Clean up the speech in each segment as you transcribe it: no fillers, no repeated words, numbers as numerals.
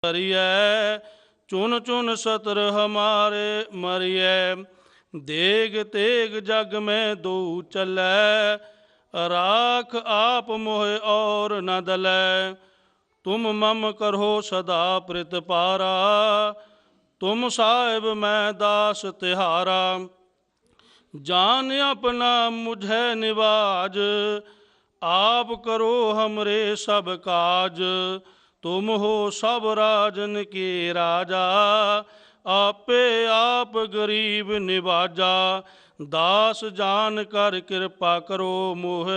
करिए चुन चुन सतर हमारे मरिए। देग तेग जग में दो चलै, राख आप मोह और न दलै। तुम मम करो सदा प्रित पारा, तुम साहिब मैं दास तिहारा। जान अपना मुझे निवाज, आप करो हमरे सब काज। तुम हो सब राजन के राजा, आपे आप गरीब निवाजा। दास जान कर कृपा करो मोह,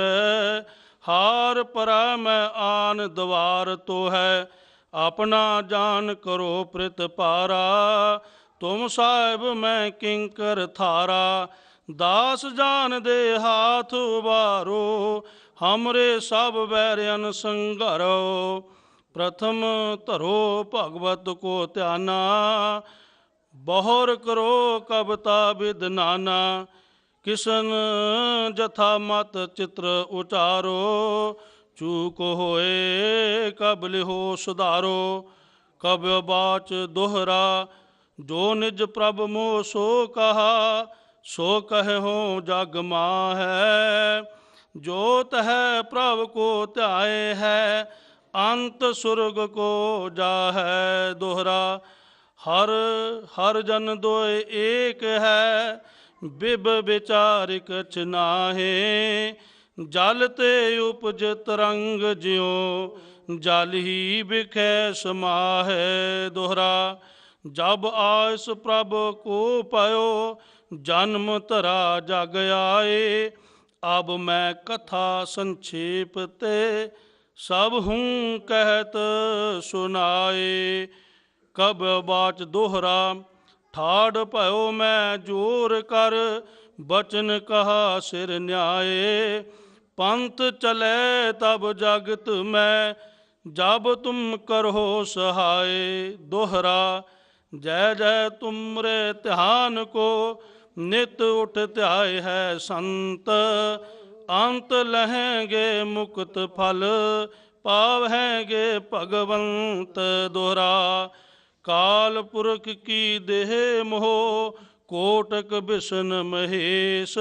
हार परा मैं आन द्वार तो है। अपना जान करो प्रित पारा, तुम साहिब मैं किंकर थारा। दास जान दे हाथ उबारो, हमरे सब बैरयन संघरो। प्रथम धरो भगवत को ध्याना, बहुर करो कविता विद नाना। किसन जथा मत चित्र उचारो, चूक होए कब लिहो सुधारो। कब बाच दोहरा जो निज प्रभ मोह सो कहा, सो कहे हो जग माहै। जोत है प्रभ को ध्याए है, अंत सुर्ग को जाहै। दोहरा हर हर जन दोय एक है, बिब विचार कछ नाहे। जल ते उपज तरंग ज्यों, जल ही बिखै समाहै। दोहरा जब आयस प्रभ को पायो, जन्म धरा जग आए। अब मैं कथा संक्षेप ते, सब हूँ कहत सुनाए। कब बाच दोहरा ठाड़ भयो मैं जोर कर, बचन कहा सिर न्याय। पंथ चले तब जगत में, जब तुम करो सहाय। दोहरा जय जय तुमरे ध्यान को, नित उठ ध्याय है संत। अंत लहेंगे मुक्त फल, पावेंगे भगवंत। दोहरा काल पुरख की देह मोह, कोटक विष्ण महेश।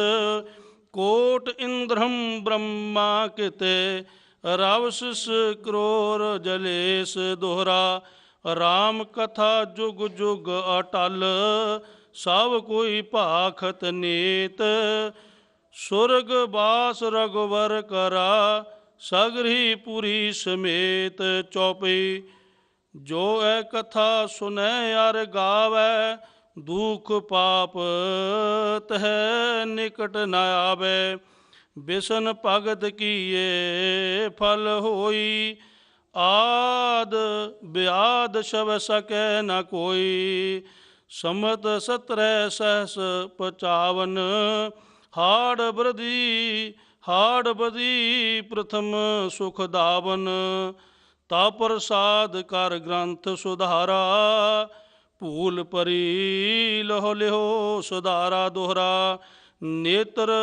कोट इंद्रम ब्रह्मा किते, रावशिष क्रोर जलेश। दोहरा राम कथा जुग जुग अटल, सब कोई भाखत नीत। सुरग बास रघुवर करा, सगरी पुरी समेत। चौपई जो है कथा सुनै अर गावै, दुख पाप तह निकट न आवे। बिसन भगत किए फल होई, आद ब्याद शव सकै न कोई। समत 17 सहस 55, हाड़ बधी प्रथम सुख दावन। ता प्रसाद कर ग्रंथ सुधारा, भूल परी लहो लिहो सुधारा। दोहरा नेत्र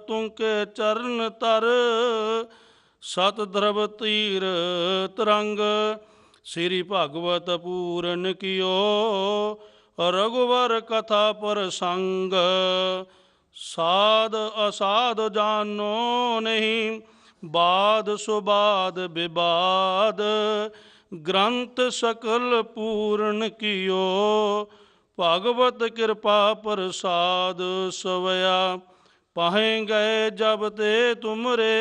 तुंके चरण तर, सत ध्रव तीर तरंग। श्री भागवत पूरन कियो, रघुवर कथा प्रसंग। साध असाध जानो नहीं, बाद सुबाद विवाद। ग्रंथ सकल पूर्ण कियो, भागवत कृपा प्रसाद सवया। पाहें गए जब ते तुमरे,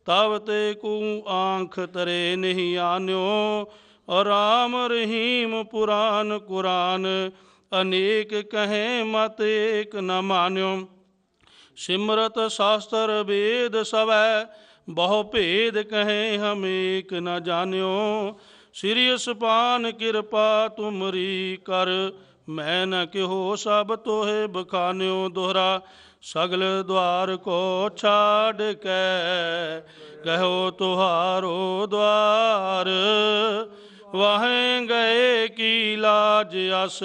तब ते को आँख तरे नहीं आन्यो। राम रहीम पुराण कुरान, अनेक कहें मत एक न मान्यो। सिमरत शास्त्र वेद सवै, बहु भेद कहें हम एक न जान्यो। श्री असपान कृपा तुमरी कर, मैं न कहो सब तोहे बखान्यो। दोहरा सगल द्वार को छाड़ के, कहो तुहारो द्वार। वाहें गए की लाज अस,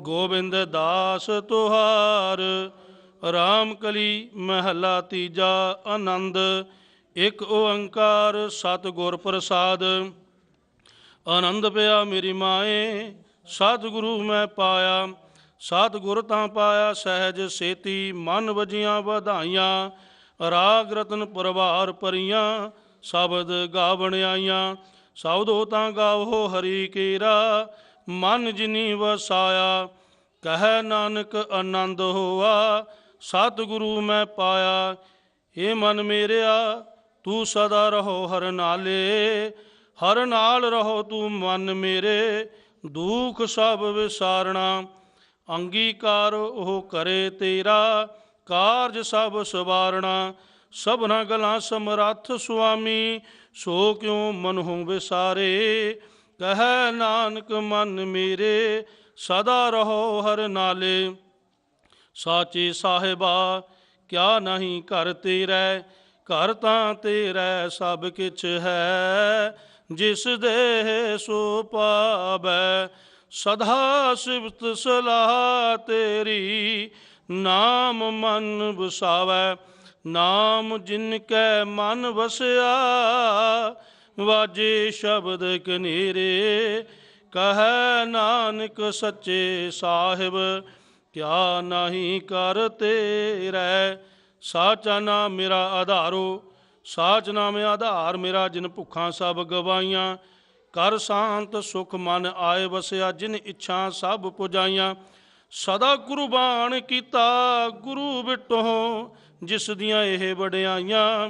गोविंद दास तुहार। राम कली महला तीजा आनंद। एक ओंकार सतगुर प्रसाद। ਆਨੰਦ ਪਿਆ ਮੇਰੀ ਮਾਏ, ਸਤਿਗੁਰੂ ਮੈਂ ਪਾਇਆ। ਸਤਿਗੁਰ ਤਾਂ ਪਾਇਆ ਸਹਿਜ ਸੇਤੀ, ਮਨ ਵਜੀਆਂ ਵਧਾਈਆਂ। ਰਾਗ ਰਤਨ ਪਰਵਾਰ ਭਰੀਆਂ, ਸ਼ਬਦ ਗਾਵਣ ਆਈਆਂ। ਸ਼ਬਦੋ ਤਾਂ ਗਾਵੋ ਹਰੀ ਕੇਰਾ, ਮਨ ਜਿਨੀ ਵਸਾਇਆ। ਕਹਿ ਨਾਨਕ ਆਨੰਦ ਹੋਆ, ਸਤਿਗੁਰੂ ਮੈਂ ਪਾਇਆ। ਏ ਮਨ ਮੇਰਿਆ ਤੂੰ ਸਦਾ ਰਹੋ ਹਰ ਨਾਲੇ, ਹਰ ਨਾਲ ਰਹੋ ਤੂੰ ਮਨ ਮੇਰੇ, ਦੁਖ ਸਭ ਵਿਸਾਰਣਾ। ਅੰਗੀਕਾਰ ਉਹ ਕਰੇ ਤੇਰਾ, ਕਾਰਜ ਸਭ ਸਵਾਰਣਾ। ਸਭਨਾ ਗਲਾਂ ਸਮਰੱਥ ਸੁਆਮੀ, ਸੋ ਕਿਉ ਮਨਹੁ ਵਿਸਾਰੇ। ਕਹਿ ਨਾਨਕ ਮਨ ਮੇਰੇ, ਸਦਾ ਰਹੋ ਹਰ ਨਾਲੇ। ਸਾਚੇ ਸਾਹਿਬਾ ਕਿਆ ਨਹੀਂ ਘਰ ਤੇਰੇ, ਘਰ ਤਾਂ ਤੇਰਾ ਸਭ ਕਿਛ ਹੈ। ਜਿਸ ਦੇਹ ਸੋ ਪਾਵੈ, ਸਦਾ ਸਿਫਤ ਸਲਾਹ ਤੇਰੀ। ਨਾਮ ਮਨ ਵਸਾਵੈ, ਨਾਮ ਜਿਨ ਕੈ ਮਨ ਵਸਿਆ। ਵਾਜੇ ਸ਼ਬਦ ਕਨੇਰੇ, ਕਹੈ ਨਾਨਕ ਸੱਚੇ ਸਾਹਿਬ ਕਿਆ ਨਹੀਂ ਕਰ ਤੇਰੇ। ਸਾਚਾ ਨਾਮ ਮੇਰਾ ਆਧਾਰੋ, ਸਾਚ ਨਾਮ ਆਧਾਰ ਮੇਰਾ। ਜਿਨ ਭੁੱਖਾਂ ਸਭ ਗਵਾਈਆਂ, ਕਰ ਸ਼ਾਂਤ ਸੁਖ ਮਨ ਆਏ ਵਸਿਆ। ਜਿਨ ਇੱਛਾ ਸਭ ਪੁਜਾਈਆਂ, ਸਦਾ ਕੁਰਬਾਨ ਕੀਤਾ ਗੁਰੂ ਬਿਟੋ। ਜਿਸ ਦੀਆਂ ਇਹ ਵਡਿਆਈਆਂ,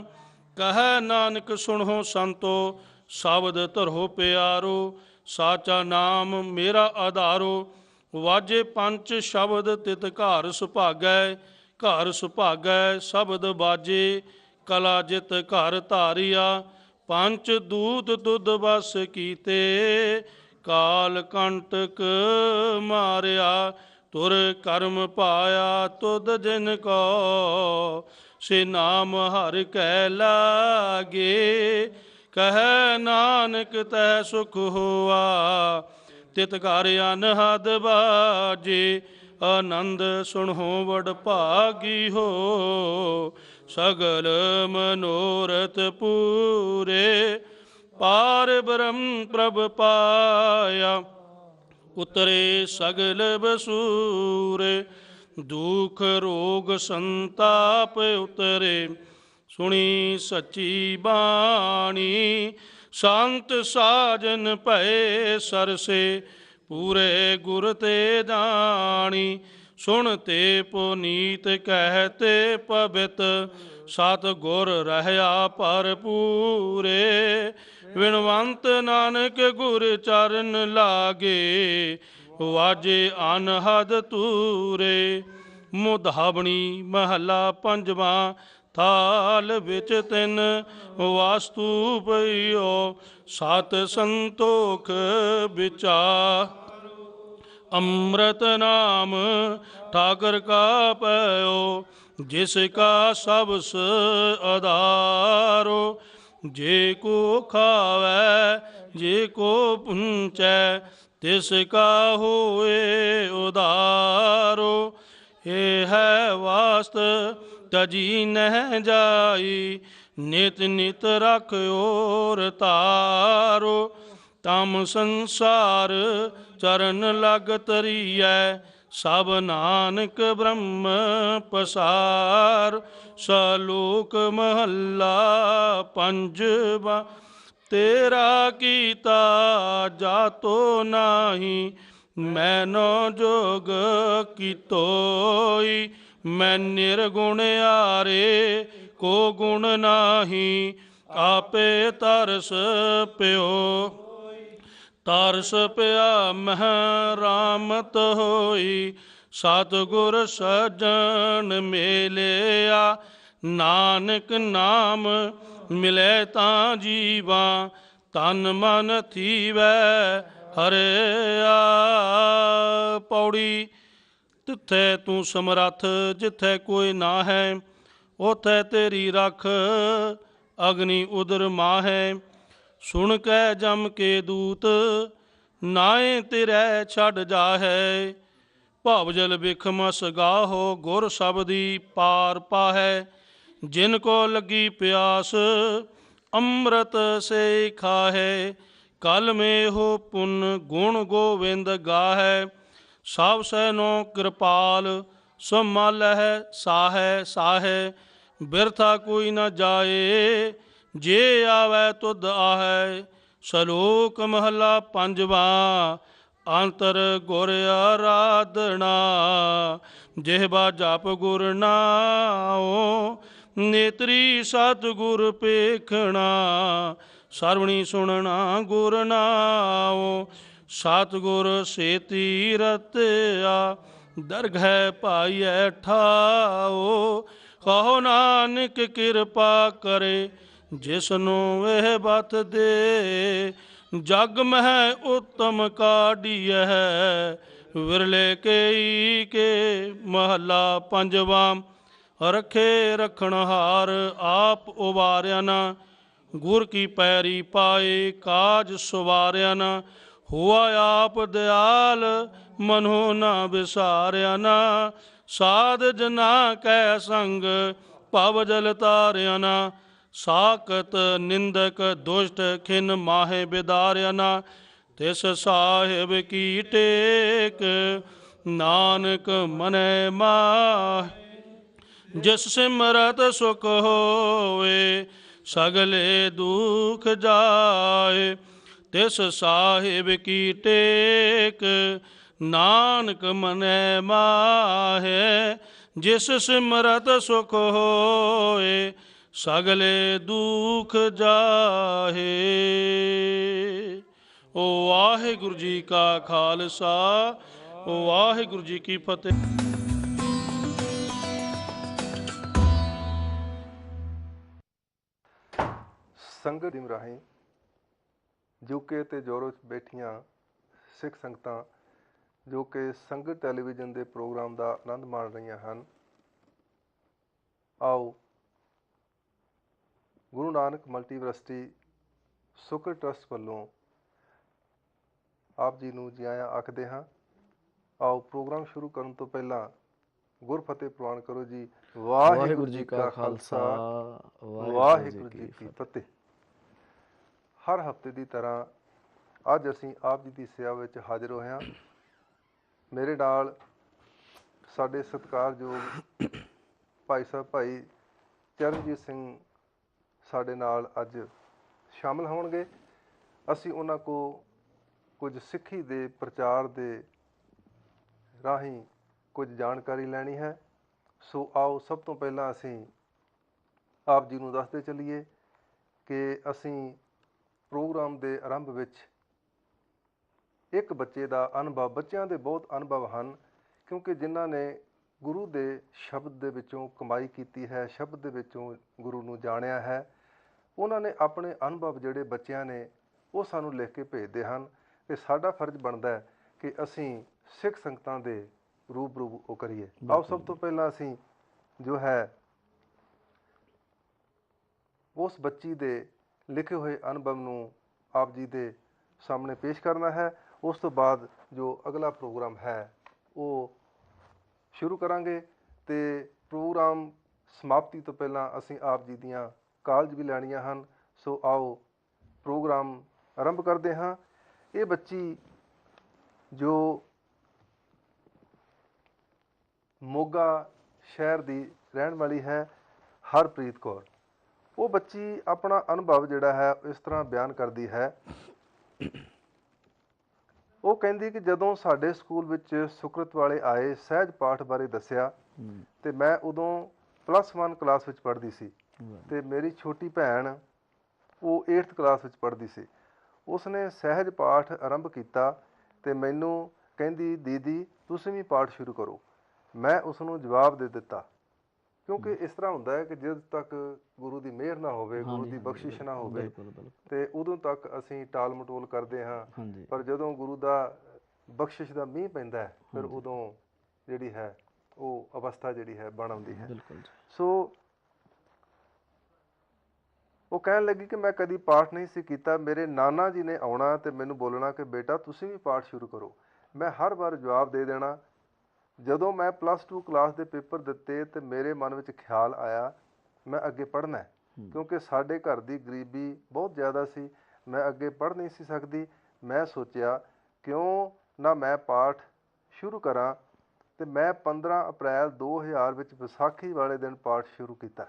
ਕਹੈ ਨਾਨਕ ਸੁਣੋ ਸੰਤੋ, ਸ਼ਬਦ ਧਰੋ ਪਿਆਰੋ। ਸਾਚਾ ਨਾਮ ਮੇਰਾ ਆਧਾਰੋ, ਵਾਜੇ ਪੰਚ ਸ਼ਬਦ ਤਿਤ ਘਰ ਸੁਭਾਗੈ। ਘਰ ਸੁਭਾਗੈ ਸ਼ਬਦ ਬਾਜੇ, ਕਲਾ ਜਿਤ ਘਰ ਧਾਰਿਆ। ਪੰਚ ਦੂਤ ਤੁਧ ਵਸ ਕੀਤੇ, ਕਾਲ ਕੰਟਕ ਮਾਰਿਆ। ਤੁਰ ਕਰਮ ਪਾਇਆ ਤੁਧ ਜਿਨ ਕੋ, ਸੇ ਨਾਮ ਹਰਿ ਕੈ ਲਾਗੇ। ਕਹਿ ਨਾਨਕ ਤੈ ਸੁਖ ਹੋਆ, ਤਿਤ ਘਰ ਅਨਹਦ ਬਾਜੇ। ਆਨੰਦ ਸੁਣੋ ਵਡ ਭਾਗੀ ਹੋ, ਸਗਲ ਮਨੋਰਥ ਪੂਰੇ। ਪਾਰ ਬ੍ਰਹਮ ਪ੍ਰਭ ਪਾਇਆ, ਉਤਰੇ ਸਗਲ ਬਸੂਰੇ। ਦੁਖ ਰੋਗ ਸੰਤਾਪ ਉਤਰੇ, ਸੁਣੀ ਸੱਚੀ ਬਾਣੀ। ਸੰਤ ਸਾਜਨ ਭਏ ਸਰਸੇ, ਪੂਰੇ ਗੁਰ ਤੇ ਜਾਣੀ। ਸੁਣ ਤੇ ਪੁਨੀਤ ਕਹਿਤੇ ਪਵਿੱਤ, ਸਤ ਗੁਰ ਰਹਿਆ ਭਰਪੂਰੇ। ਵਿਣਵੰਤ ਨਾਨਕ ਗੁਰ ਚਰਨ ਲਾਗੇ, ਵਾਜੇ ਅਨਹਦ ਤੂਰੇ। ਮੁਧਾਵਣੀ ਮਹੱਲਾ ਪੰਜਵਾਂ। ਥਾਲ ਵਿੱਚ ਤਿੰਨ ਵਾਸਤੂ ਪਈਓ, ਸਤ ਸੰਤੋਖ ਵਿਚਾਰ। ਅੰਮ੍ਰਿਤ ਨਾਮ ਠਾਕਰ ਕਾ ਪਇਓ, ਜਿਸ ਕਾ ਸਬਸ ਆਧਾਰੋ। ਜੇ ਕੋ ਖਾਵੈ ਜੇ ਕੋ ਪੁੰਚੈ, ਤਿਸ ਕਾ ਹੋਏ ਉਧਾਰੋ। ਇਹ ਹੈ ਵਾਸਤ ਤਜੀ ਨਹਿ ਜਾਈ, ਨਿਤ ਨਿਤ ਰਖਿਓ ਤਾਰੋ। ਤਮ ਸੰਸਾਰ ਚਰਨ ਲਗ ਤਰੀਐ, ਸਭ ਨਾਨਕ ਬ੍ਰਹਮ ਪਸਾਰ। ਸਲੋਕ ਮਹੱਲਾ ਪੰਜਵਾ। ਤੇਰਾ ਕੀਤਾ ਜਾਤੋ ਨਾਹੀ, ਮੈਨੋ ਜੋਗ ਕੀਤੋਈ। ਮੈਂ ਨਿਰਗੁਣ ਆਰੇ ਕੋ ਗੁਣ ਨਾਹੀ, ਆਪੇ ਤਰਸ ਪਿਓ। ਤਰਸ ਪਿਆ ਮਹਿ ਰਾਮਤ ਹੋਈ, ਸਤਿਗੁਰ ਸੱਜਣ ਮੇਲਿਆ। ਨਾਨਕ ਨਾਮ ਮਿਲੇ ਤਾਂ ਜੀਵਾ, ਤਨ ਮਨ ਥੀਵੈ ਹਰਿਆ। ਪੌੜੀ। ਤਿੱਥੈ ਤੂੰ ਸਮਰੱਥ, ਜਿੱਥੈ ਕੋਈ ਨਾ ਹੈ, ਉਥੈ ਤੇਰੀ ਰਖ। ਅਗਨੀ ਉਦਰ ਮਾਹੈ, ਸੁਣ ਕੈ ਜਮ ਕੇ ਦੂਤ। ਨਾਏ ਤੇਰੇ ਛੱਡ ਜਾਹੈ, ਭਵ ਜਲ ਬਿਖਮਸ ਗਾਹੋ। ਗੁਰ ਸ਼ਬਦੀ ਪਾਰ ਪਾਹੈ, ਜਿਨ ਕੋ ਲੱਗੀ ਪਿਆਸ। ਅੰਮ੍ਰਿਤ ਸੇ ਖਾਹੈ, ਕਲ ਮੇਹੋ ਪੁੰਨ ਗੁਣ ਗੋਵਿੰਦ ਗਾਹੈ। ਸਭ ਸੈਨੋ ਕਿਰਪਾਲ ਸੰਮਾਲਹਿ ਸਾਹੈ ਸਾਹੈ। ਬਿਰਥਾ ਕੋਈ ਨ ਜਾਏ ਜੇ ਆਵੈ ਤੁਧ ਆਹੈ। ਸ਼ਲੋਕ ਮਹਲਾ ਪੰਜਵਾ। ਅੰਤਰ ਗੁਰ ਆਰਾਧਨਾ ਜਿਹਵਾ ਜਪ ਗੁਰ ਨਾਉ। ਨੇਤਰੀ ਸਤਿਗੁਰ ਪੇਖਣਾ ਸਰਵਣੀ ਸੁਣਨਾ ਗੁਰ ਨਾਉ। ਸਤਿਗੁਰ ਸੇਤੀ ਰਤਿਆ ਦਰਗਹਿ ਪਾਈਐ ਠਾਉ। ਕਹੋ ਨਾਨਕ ਕਿਰਪਾ ਕਰੇ ਜਿਸਨੂੰ ਇਹ ਬਤ ਦੇ। ਜਗ ਮਹਿ ਉੱਤਮ ਕਾਢੀਐ ਵਿਰਲੇ ਕੇਈ ਕੇ। ਮਹੱਲਾ ਪੰਜਵਾ। ਰਖੇ ਰਖਣਹਾਰ ਆਪ ਉਬਾਰਿਆ ਨਾ। ਗੁਰ ਕੀ ਪੈਰੀ ਪਾਏ ਕਾਜ ਸਵਾਰਿਆ ਨਾ। ਹੁਆ ਆਪ ਦਿਆਲ ਮਨੋ ਨਾ ਵਿਸਾਰਿਆ ਨਾ। ਸਾਧ ਜਨਾ ਕੈ ਸੰਗ ਭਵ ਜਲ ਤਾਰਿਆ ਨਾ। ਸਾਕਤ ਨਿੰਦਕ ਦੁਸ਼ਟ ਖਿਨ ਮਾਹੇ ਬਿਦਾਰਿਆ ਨਾ। ਤਿਸ ਸਾਹਿਬ ਕੀ ਟੇਕ ਨਾਨਕ ਮਨੈ ਮਾਹਿ। ਜਿਸ ਸਿਮਰਤ ਸੁਖ ਹੋਏ ਸਗਲੇ ਦੁਖ ਜਾਏ। ਤਿਸ ਸਾਹਿਬ ਕੀ ਟੇਕ ਨਾਨਕ ਮਨੈ ਮਾਹੈ। ਜਿਸ ਸਿਮਰਤ ਸੁਖ ਹੋਏ ਸਗਲੇ ਦੁਖ ਜਾਹੇ। ਵਾਹਿਗੁਰੂ ਜੀ ਕਾ ਖਾਲਸਾ ਵਾਹਿਗੁਰੂ ਜੀ ਕੀ ਫਤਿਹ। ਸੰਗਤ ਦੀ ਰਾਹੀਂ ਯੂਕੇ ਤੇ ਯੂਰਪ 'ਚ ਬੈਠੀਆਂ ਸਿੱਖ ਸੰਗਤਾਂ ਜੋ ਕਿ ਸੰਗਤ ਟੈਲੀਵਿਜ਼ਨ ਦੇ ਪ੍ਰੋਗਰਾਮ ਦਾ ਆਨੰਦ ਮਾਣ ਰਹੀਆਂ ਹਨ, ਆਓ ਗੁਰੂ ਨਾਨਕ ਮਲਟੀਵਰਸਿਟੀ ਸੁਕਰ ਟਰਸਟ ਵੱਲੋਂ ਆਪ ਜੀ ਨੂੰ ਜੀ ਆਇਆਂ ਆਖਦੇ ਹਾਂ। ਆਓ ਪ੍ਰੋਗਰਾਮ ਸ਼ੁਰੂ ਕਰਨ ਤੋਂ ਪਹਿਲਾਂ ਗੁਰਫਤਿਹ ਪ੍ਰਵਾਨ ਕਰੋ ਜੀ। ਵਾਹਿਗੁਰੂ ਜੀ ਕਾ ਖਾਲਸਾ ਵਾਹਿਗੁਰੂ ਜੀ ਕੀ ਫਤਿਹ। ਹਰ ਹਫ਼ਤੇ ਦੀ ਤਰ੍ਹਾਂ ਅੱਜ ਅਸੀਂ ਆਪ ਜੀ ਦੀ ਸੇਵਾ ਵਿੱਚ ਹਾਜ਼ਰ ਹੋਏ ਹਾਂ। ਮੇਰੇ ਨਾਲ ਸਾਡੇ ਸਤਿਕਾਰਯੋਗ ਭਾਈ ਸਾਹਿਬ ਭਾਈ ਚਰਨਜੀਤ ਸਿੰਘ ਸਾਡੇ ਨਾਲ ਅੱਜ ਸ਼ਾਮਲ ਹੋਣਗੇ। ਅਸੀਂ ਉਹਨਾਂ ਕੋਲ ਕੁਝ ਸਿੱਖੀ ਦੇ ਪ੍ਰਚਾਰ ਦੇ ਰਾਹੀਂ ਕੁਝ ਜਾਣਕਾਰੀ ਲੈਣੀ ਹੈ। ਸੋ ਆਓ ਸਭ ਤੋਂ ਪਹਿਲਾਂ ਅਸੀਂ ਆਪ ਜੀ ਨੂੰ ਦੱਸਦੇ ਚੱਲੀਏ ਕਿ ਅਸੀਂ ਪ੍ਰੋਗਰਾਮ ਦੇ ਆਰੰਭ ਵਿੱਚ ਇੱਕ ਬੱਚੇ ਦਾ ਅਨੁਭਵ, ਬੱਚਿਆਂ ਦੇ ਬਹੁਤ ਅਨੁਭਵ ਹਨ ਕਿਉਂਕਿ ਜਿਨ੍ਹਾਂ ਨੇ ਗੁਰੂ ਦੇ ਸ਼ਬਦ ਦੇ ਵਿੱਚੋਂ ਕਮਾਈ ਕੀਤੀ ਹੈ, ਸ਼ਬਦ ਦੇ ਵਿੱਚੋਂ ਗੁਰੂ ਨੂੰ ਜਾਣਿਆ ਹੈ, ਉਹਨਾਂ ਨੇ ਆਪਣੇ ਅਨੁਭਵ ਜਿਹੜੇ ਬੱਚਿਆਂ ਨੇ ਉਹ ਸਾਨੂੰ ਲਿਖ ਕੇ ਭੇਜਦੇ ਹਨ ਅਤੇ ਸਾਡਾ ਫਰਜ਼ ਬਣਦਾ ਹੈ ਕਿ ਅਸੀਂ ਸਿੱਖ ਸੰਗਤਾਂ ਦੇ ਰੂਬਰੂ ਉਹ ਕਰੀਏ। ਆਓ ਸਭ ਤੋਂ ਪਹਿਲਾਂ ਅਸੀਂ ਜੋ ਹੈ ਉਸ ਬੱਚੀ ਦੇ ਲਿਖੇ ਹੋਏ ਅਨੁਭਵ ਨੂੰ ਆਪ ਜੀ ਦੇ ਸਾਹਮਣੇ ਪੇਸ਼ ਕਰਨਾ ਹੈ। ਉਸ ਤੋਂ ਬਾਅਦ ਜੋ ਅਗਲਾ ਪ੍ਰੋਗਰਾਮ ਹੈ ਉਹ ਸ਼ੁਰੂ ਕਰਾਂਗੇ ਅਤੇ ਪ੍ਰੋਗਰਾਮ ਸਮਾਪਤੀ ਤੋਂ ਪਹਿਲਾਂ ਅਸੀਂ ਆਪ ਜੀ ਦੀਆਂ ਕਾਲਜ ਵੀ ਲੈਣੀਆਂ ਹਨ। ਸੋ ਆਓ ਪ੍ਰੋਗਰਾਮ ਆਰੰਭ ਕਰਦੇ ਹਾਂ। ਇਹ ਬੱਚੀ ਜੋ ਮੋਗਾ ਸ਼ਹਿਰ ਦੀ ਰਹਿਣ ਵਾਲੀ ਹੈ, ਹਰਪ੍ਰੀਤ ਕੌਰ, ਉਹ ਬੱਚੀ ਆਪਣਾ ਅਨੁਭਵ ਜਿਹੜਾ ਹੈ ਇਸ ਤਰ੍ਹਾਂ ਬਿਆਨ ਕਰਦੀ ਹੈ। ਉਹ ਕਹਿੰਦੀ ਕਿ ਜਦੋਂ ਸਾਡੇ ਸਕੂਲ ਵਿੱਚ ਸੁਕਰਤ ਵਾਲੇ ਆਏ, ਸਹਿਜ ਪਾਠ ਬਾਰੇ ਦੱਸਿਆ ਅਤੇ ਮੈਂ ਉਦੋਂ +1 ਕਲਾਸ ਵਿੱਚ ਪੜ੍ਹਦੀ ਸੀ ਅਤੇ ਮੇਰੀ ਛੋਟੀ ਭੈਣ ਉਹ 8th ਕਲਾਸ ਵਿੱਚ ਪੜ੍ਹਦੀ ਸੀ। ਉਸਨੇ ਸਹਿਜ ਪਾਠ ਆਰੰਭ ਕੀਤਾ ਅਤੇ ਮੈਨੂੰ ਕਹਿੰਦੀ, ਦੀਦੀ ਤੁਸੀਂ ਵੀ ਪਾਠ ਸ਼ੁਰੂ ਕਰੋ। ਮੈਂ ਉਸਨੂੰ ਜਵਾਬ ਦੇ ਦਿੱਤਾ ਕਿਉਂਕਿ ਇਸ ਤਰ੍ਹਾਂ ਹੁੰਦਾ ਹੈ ਕਿ ਜਦ ਤੱਕ ਗੁਰੂ ਦੀ ਮਿਹਰ ਨਾ ਹੋਵੇ, ਗੁਰੂ ਦੀ ਬਖਸ਼ਿਸ਼ ਨਾ ਹੋਵੇ ਅਤੇ ਉਦੋਂ ਤੱਕ ਅਸੀਂ ਟਾਲ ਮਟੋਲ ਕਰਦੇ ਹਾਂ, ਪਰ ਜਦੋਂ ਗੁਰੂ ਦਾ ਬਖਸ਼ਿਸ਼ ਦਾ ਮੀਂਹ ਪੈਂਦਾ ਹੈ ਫਿਰ ਉਦੋਂ ਜਿਹੜੀ ਹੈ ਉਹ ਅਵਸਥਾ ਜਿਹੜੀ ਹੈ ਬਣ ਆਉਂਦੀ ਹੈ। ਸੋ ਉਹ ਕਹਿਣ ਲੱਗੀ ਕਿ ਮੈਂ ਕਦੀ ਪਾਠ ਨਹੀਂ ਸੀ ਕੀਤਾ, ਮੇਰੇ ਨਾਨਾ ਜੀ ਨੇ ਆਉਣਾ ਅਤੇ ਮੈਨੂੰ ਬੋਲਣਾ ਕਿ ਬੇਟਾ ਤੁਸੀਂ ਵੀ ਪਾਠ ਸ਼ੁਰੂ ਕਰੋ। ਮੈਂ ਹਰ ਵਾਰ ਜਵਾਬ ਦੇ ਦੇਣਾ। ਜਦੋਂ ਮੈਂ +2 ਕਲਾਸ ਦੇ ਪੇਪਰ ਦਿੱਤੇ ਅਤੇ ਮੇਰੇ ਮਨ ਵਿੱਚ ਖਿਆਲ ਆਇਆ ਮੈਂ ਅੱਗੇ ਪੜ੍ਹਨਾ ਕਿਉਂਕਿ ਸਾਡੇ ਘਰ ਦੀ ਗਰੀਬੀ ਬਹੁਤ ਜ਼ਿਆਦਾ ਸੀ, ਮੈਂ ਅੱਗੇ ਪੜ੍ਹ ਨਹੀਂ ਸੀ ਸਕਦੀ। ਮੈਂ ਸੋਚਿਆ ਕਿਉਂ ਨਾ ਮੈਂ ਪਾਠ ਸ਼ੁਰੂ ਕਰਾਂ, ਤੇ ਮੈਂ 15 ਅਪ੍ਰੈਲ 2000 ਵਿੱਚ ਵਿਸਾਖੀ ਵਾਲੇ ਦਿਨ ਪਾਠ ਸ਼ੁਰੂ ਕੀਤਾ।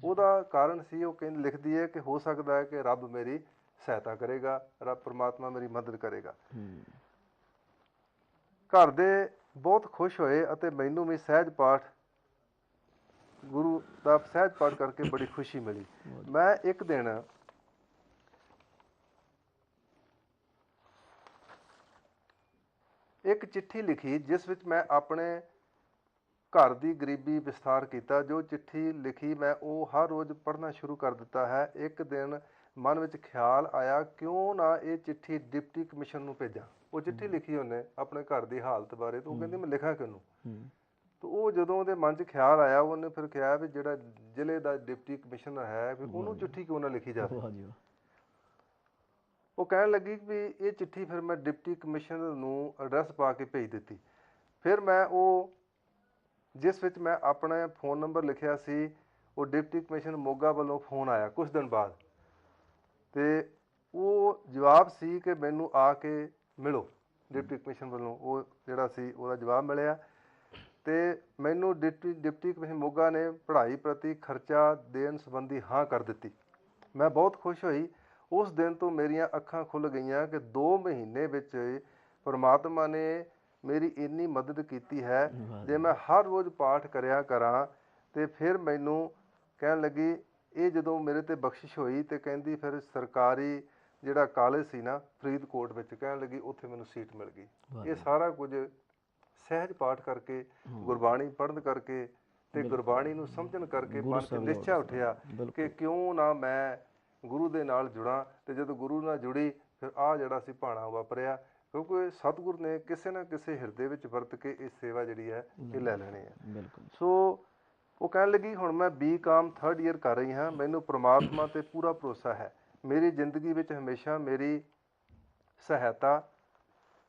ਉਹਦਾ ਕਾਰਨ ਸੀ, ਉਹ ਕਹਿੰਦੀ ਲਿਖਦੀ ਹੈ ਕਿ ਹੋ ਸਕਦਾ ਹੈ ਕਿ ਰੱਬ ਮੇਰੀ ਸਹਾਇਤਾ ਕਰੇਗਾ, ਰੱਬ ਪਰਮਾਤਮਾ ਮੇਰੀ ਮਦਦ ਕਰੇਗਾ। ਘਰ ਦੇ ਬਹੁਤ ਖੁਸ਼ ਹੋਏ ਅਤੇ ਮੈਨੂੰ ਵੀ ਸਹਿਜ ਪਾਠ, ਗੁਰੂ ਦਾ ਸਹਿਜ ਪਾਠ ਕਰਕੇ ਬੜੀ ਖੁਸ਼ੀ ਮਿਲੀ। ਮੈਂ ਇੱਕ ਦਿਨ ਇੱਕ ਚਿੱਠੀ ਲਿਖੀ ਜਿਸ ਵਿੱਚ ਮੈਂ ਆਪਣੇ ਘਰ ਦੀ ਗਰੀਬੀ ਵਿਸਥਾਰ ਕੀਤਾ। ਜੋ ਚਿੱਠੀ ਲਿਖੀ ਮੈਂ ਉਹ ਹਰ ਰੋਜ਼ ਪੜ੍ਹਨਾ ਸ਼ੁਰੂ ਕਰ ਦਿੱਤਾ ਹੈ। ਇੱਕ ਦਿਨ ਮਨ ਵਿੱਚ ਖਿਆਲ ਆਇਆ ਕਿਉਂ ਨਾ ਇਹ ਚਿੱਠੀ ਡਿਪਟੀ ਕਮਿਸ਼ਨ ਨੂੰ ਭੇਜਾਂ। ਉਹ ਚਿੱਠੀ ਲਿਖੀ ਉਹਨੇ ਆਪਣੇ ਘਰ ਦੀ ਹਾਲਤ ਬਾਰੇ, ਤਾਂ ਉਹ ਕਹਿੰਦੀ ਮੈਂ ਲਿਖਾਂ ਕਿਹਨੂੰ। ਤਾਂ ਉਹ ਜਦੋਂ ਉਹਦੇ ਮਨ 'ਚ ਖਿਆਲ ਆਇਆ, ਉਹਨੇ ਫਿਰ ਕਿਹਾ ਵੀ ਜਿਹੜਾ ਜ਼ਿਲ੍ਹੇ ਦਾ ਡਿਪਟੀ ਕਮਿਸ਼ਨਰ ਹੈ ਵੀ ਉਹਨੂੰ ਚਿੱਠੀ ਕਿਉਂ ਨਾ ਲਿਖੀ ਜਾਵੇ। ਉਹ ਕਹਿਣ ਲੱਗੀ ਵੀ ਇਹ ਚਿੱਠੀ ਫਿਰ ਮੈਂ ਡਿਪਟੀ ਕਮਿਸ਼ਨਰ ਨੂੰ ਐਡਰੈਸ ਪਾ ਕੇ ਭੇਜ ਦਿੱਤੀ। ਫਿਰ ਮੈਂ ਉਹ ਜਿਸ ਵਿੱਚ ਮੈਂ ਆਪਣਾ ਫ਼ੋਨ ਨੰਬਰ ਲਿਖਿਆ ਸੀ, ਉਹ ਡਿਪਟੀ ਕਮਿਸ਼ਨਰ ਮੋਗਾ ਵੱਲੋਂ ਫ਼ੋਨ ਆਇਆ ਕੁਛ ਦਿਨ ਬਾਅਦ, ਅਤੇ ਉਹ ਜਵਾਬ ਸੀ ਕਿ ਮੈਨੂੰ ਆ ਕੇ ਮਿਲੋ। ਡਿਪਟੀ ਕਮਿਸ਼ਨ ਵੱਲੋਂ ਉਹ ਜਿਹੜਾ ਸੀ ਉਹਦਾ ਜਵਾਬ ਮਿਲਿਆ, ਅਤੇ ਮੈਨੂੰ ਡਿਪਟੀ ਕਮਿਸ਼ਨ ਮੋਗਾ ਨੇ ਪੜ੍ਹਾਈ ਪ੍ਰਤੀ ਖਰਚਾ ਦੇਣ ਸੰਬੰਧੀ ਹਾਂ ਕਰ ਦਿੱਤੀ। ਮੈਂ ਬਹੁਤ ਖੁਸ਼ ਹੋਈ। ਉਸ ਦਿਨ ਤੋਂ ਮੇਰੀਆਂ ਅੱਖਾਂ ਖੁੱਲ੍ਹ ਗਈਆਂ ਕਿ 2 ਮਹੀਨੇ ਵਿੱਚ ਪਰਮਾਤਮਾ ਨੇ ਮੇਰੀ ਇੰਨੀ ਮਦਦ ਕੀਤੀ ਹੈ। ਜੇ ਮੈਂ ਹਰ ਰੋਜ਼ ਪਾਠ ਕਰਿਆ ਕਰਾਂ। ਅਤੇ ਫਿਰ ਮੈਨੂੰ ਕਹਿਣ ਲੱਗੀ, ਇਹ ਜਦੋਂ ਮੇਰੇ 'ਤੇ ਬਖਸ਼ਿਸ਼ ਹੋਈ ਅਤੇ ਕਹਿੰਦੀ ਫਿਰ ਸਰਕਾਰੀ ਜਿਹੜਾ ਕਾਲਜ ਸੀ ਨਾ ਫਰੀਦਕੋਟ ਵਿੱਚ, ਕਹਿਣ ਲੱਗੀ ਉੱਥੇ ਮੈਨੂੰ ਸੀਟ ਮਿਲ ਗਈ। ਇਹ ਸਾਰਾ ਕੁਝ ਸਹਿਜ ਪਾਠ ਕਰਕੇ, ਗੁਰਬਾਣੀ ਪੜ੍ਹਨ ਕਰਕੇ ਅਤੇ ਗੁਰਬਾਣੀ ਨੂੰ ਸਮਝਣ ਕਰਕੇ ਮਨ 'ਚ ਨਿਸ਼ਚਾ ਉੱਠਿਆ ਕਿ ਕਿਉਂ ਨਾ ਮੈਂ ਗੁਰੂ ਦੇ ਨਾਲ ਜੁੜਾਂ। ਅਤੇ ਜਦੋਂ ਗੁਰੂ ਨਾਲ ਜੁੜੀ ਫਿਰ ਆਹ ਜਿਹੜਾ ਸੀ ਭਾਣਾ ਵਾਪਰਿਆ, ਕਿਉਂਕਿ ਸਤਿਗੁਰ ਨੇ ਕਿਸੇ ਨਾ ਕਿਸੇ ਹਿਰਦੇ ਵਿੱਚ ਵਰਤ ਕੇ ਇਹ ਸੇਵਾ ਜਿਹੜੀ ਹੈ ਇਹ ਲੈ ਲੈਣੀ ਹੈ। ਸੋ ਉਹ ਕਹਿਣ ਲੱਗੀ ਹੁਣ ਮੈਂ BCom 3rd ਈਅਰ ਕਰ ਰਹੀ ਹਾਂ। ਮੈਨੂੰ ਪ੍ਰਮਾਤਮਾ 'ਤੇ ਪੂਰਾ ਭਰੋਸਾ ਹੈ, ਮੇਰੀ ਜ਼ਿੰਦਗੀ ਵਿੱਚ ਹਮੇਸ਼ਾ ਮੇਰੀ ਸਹਾਇਤਾ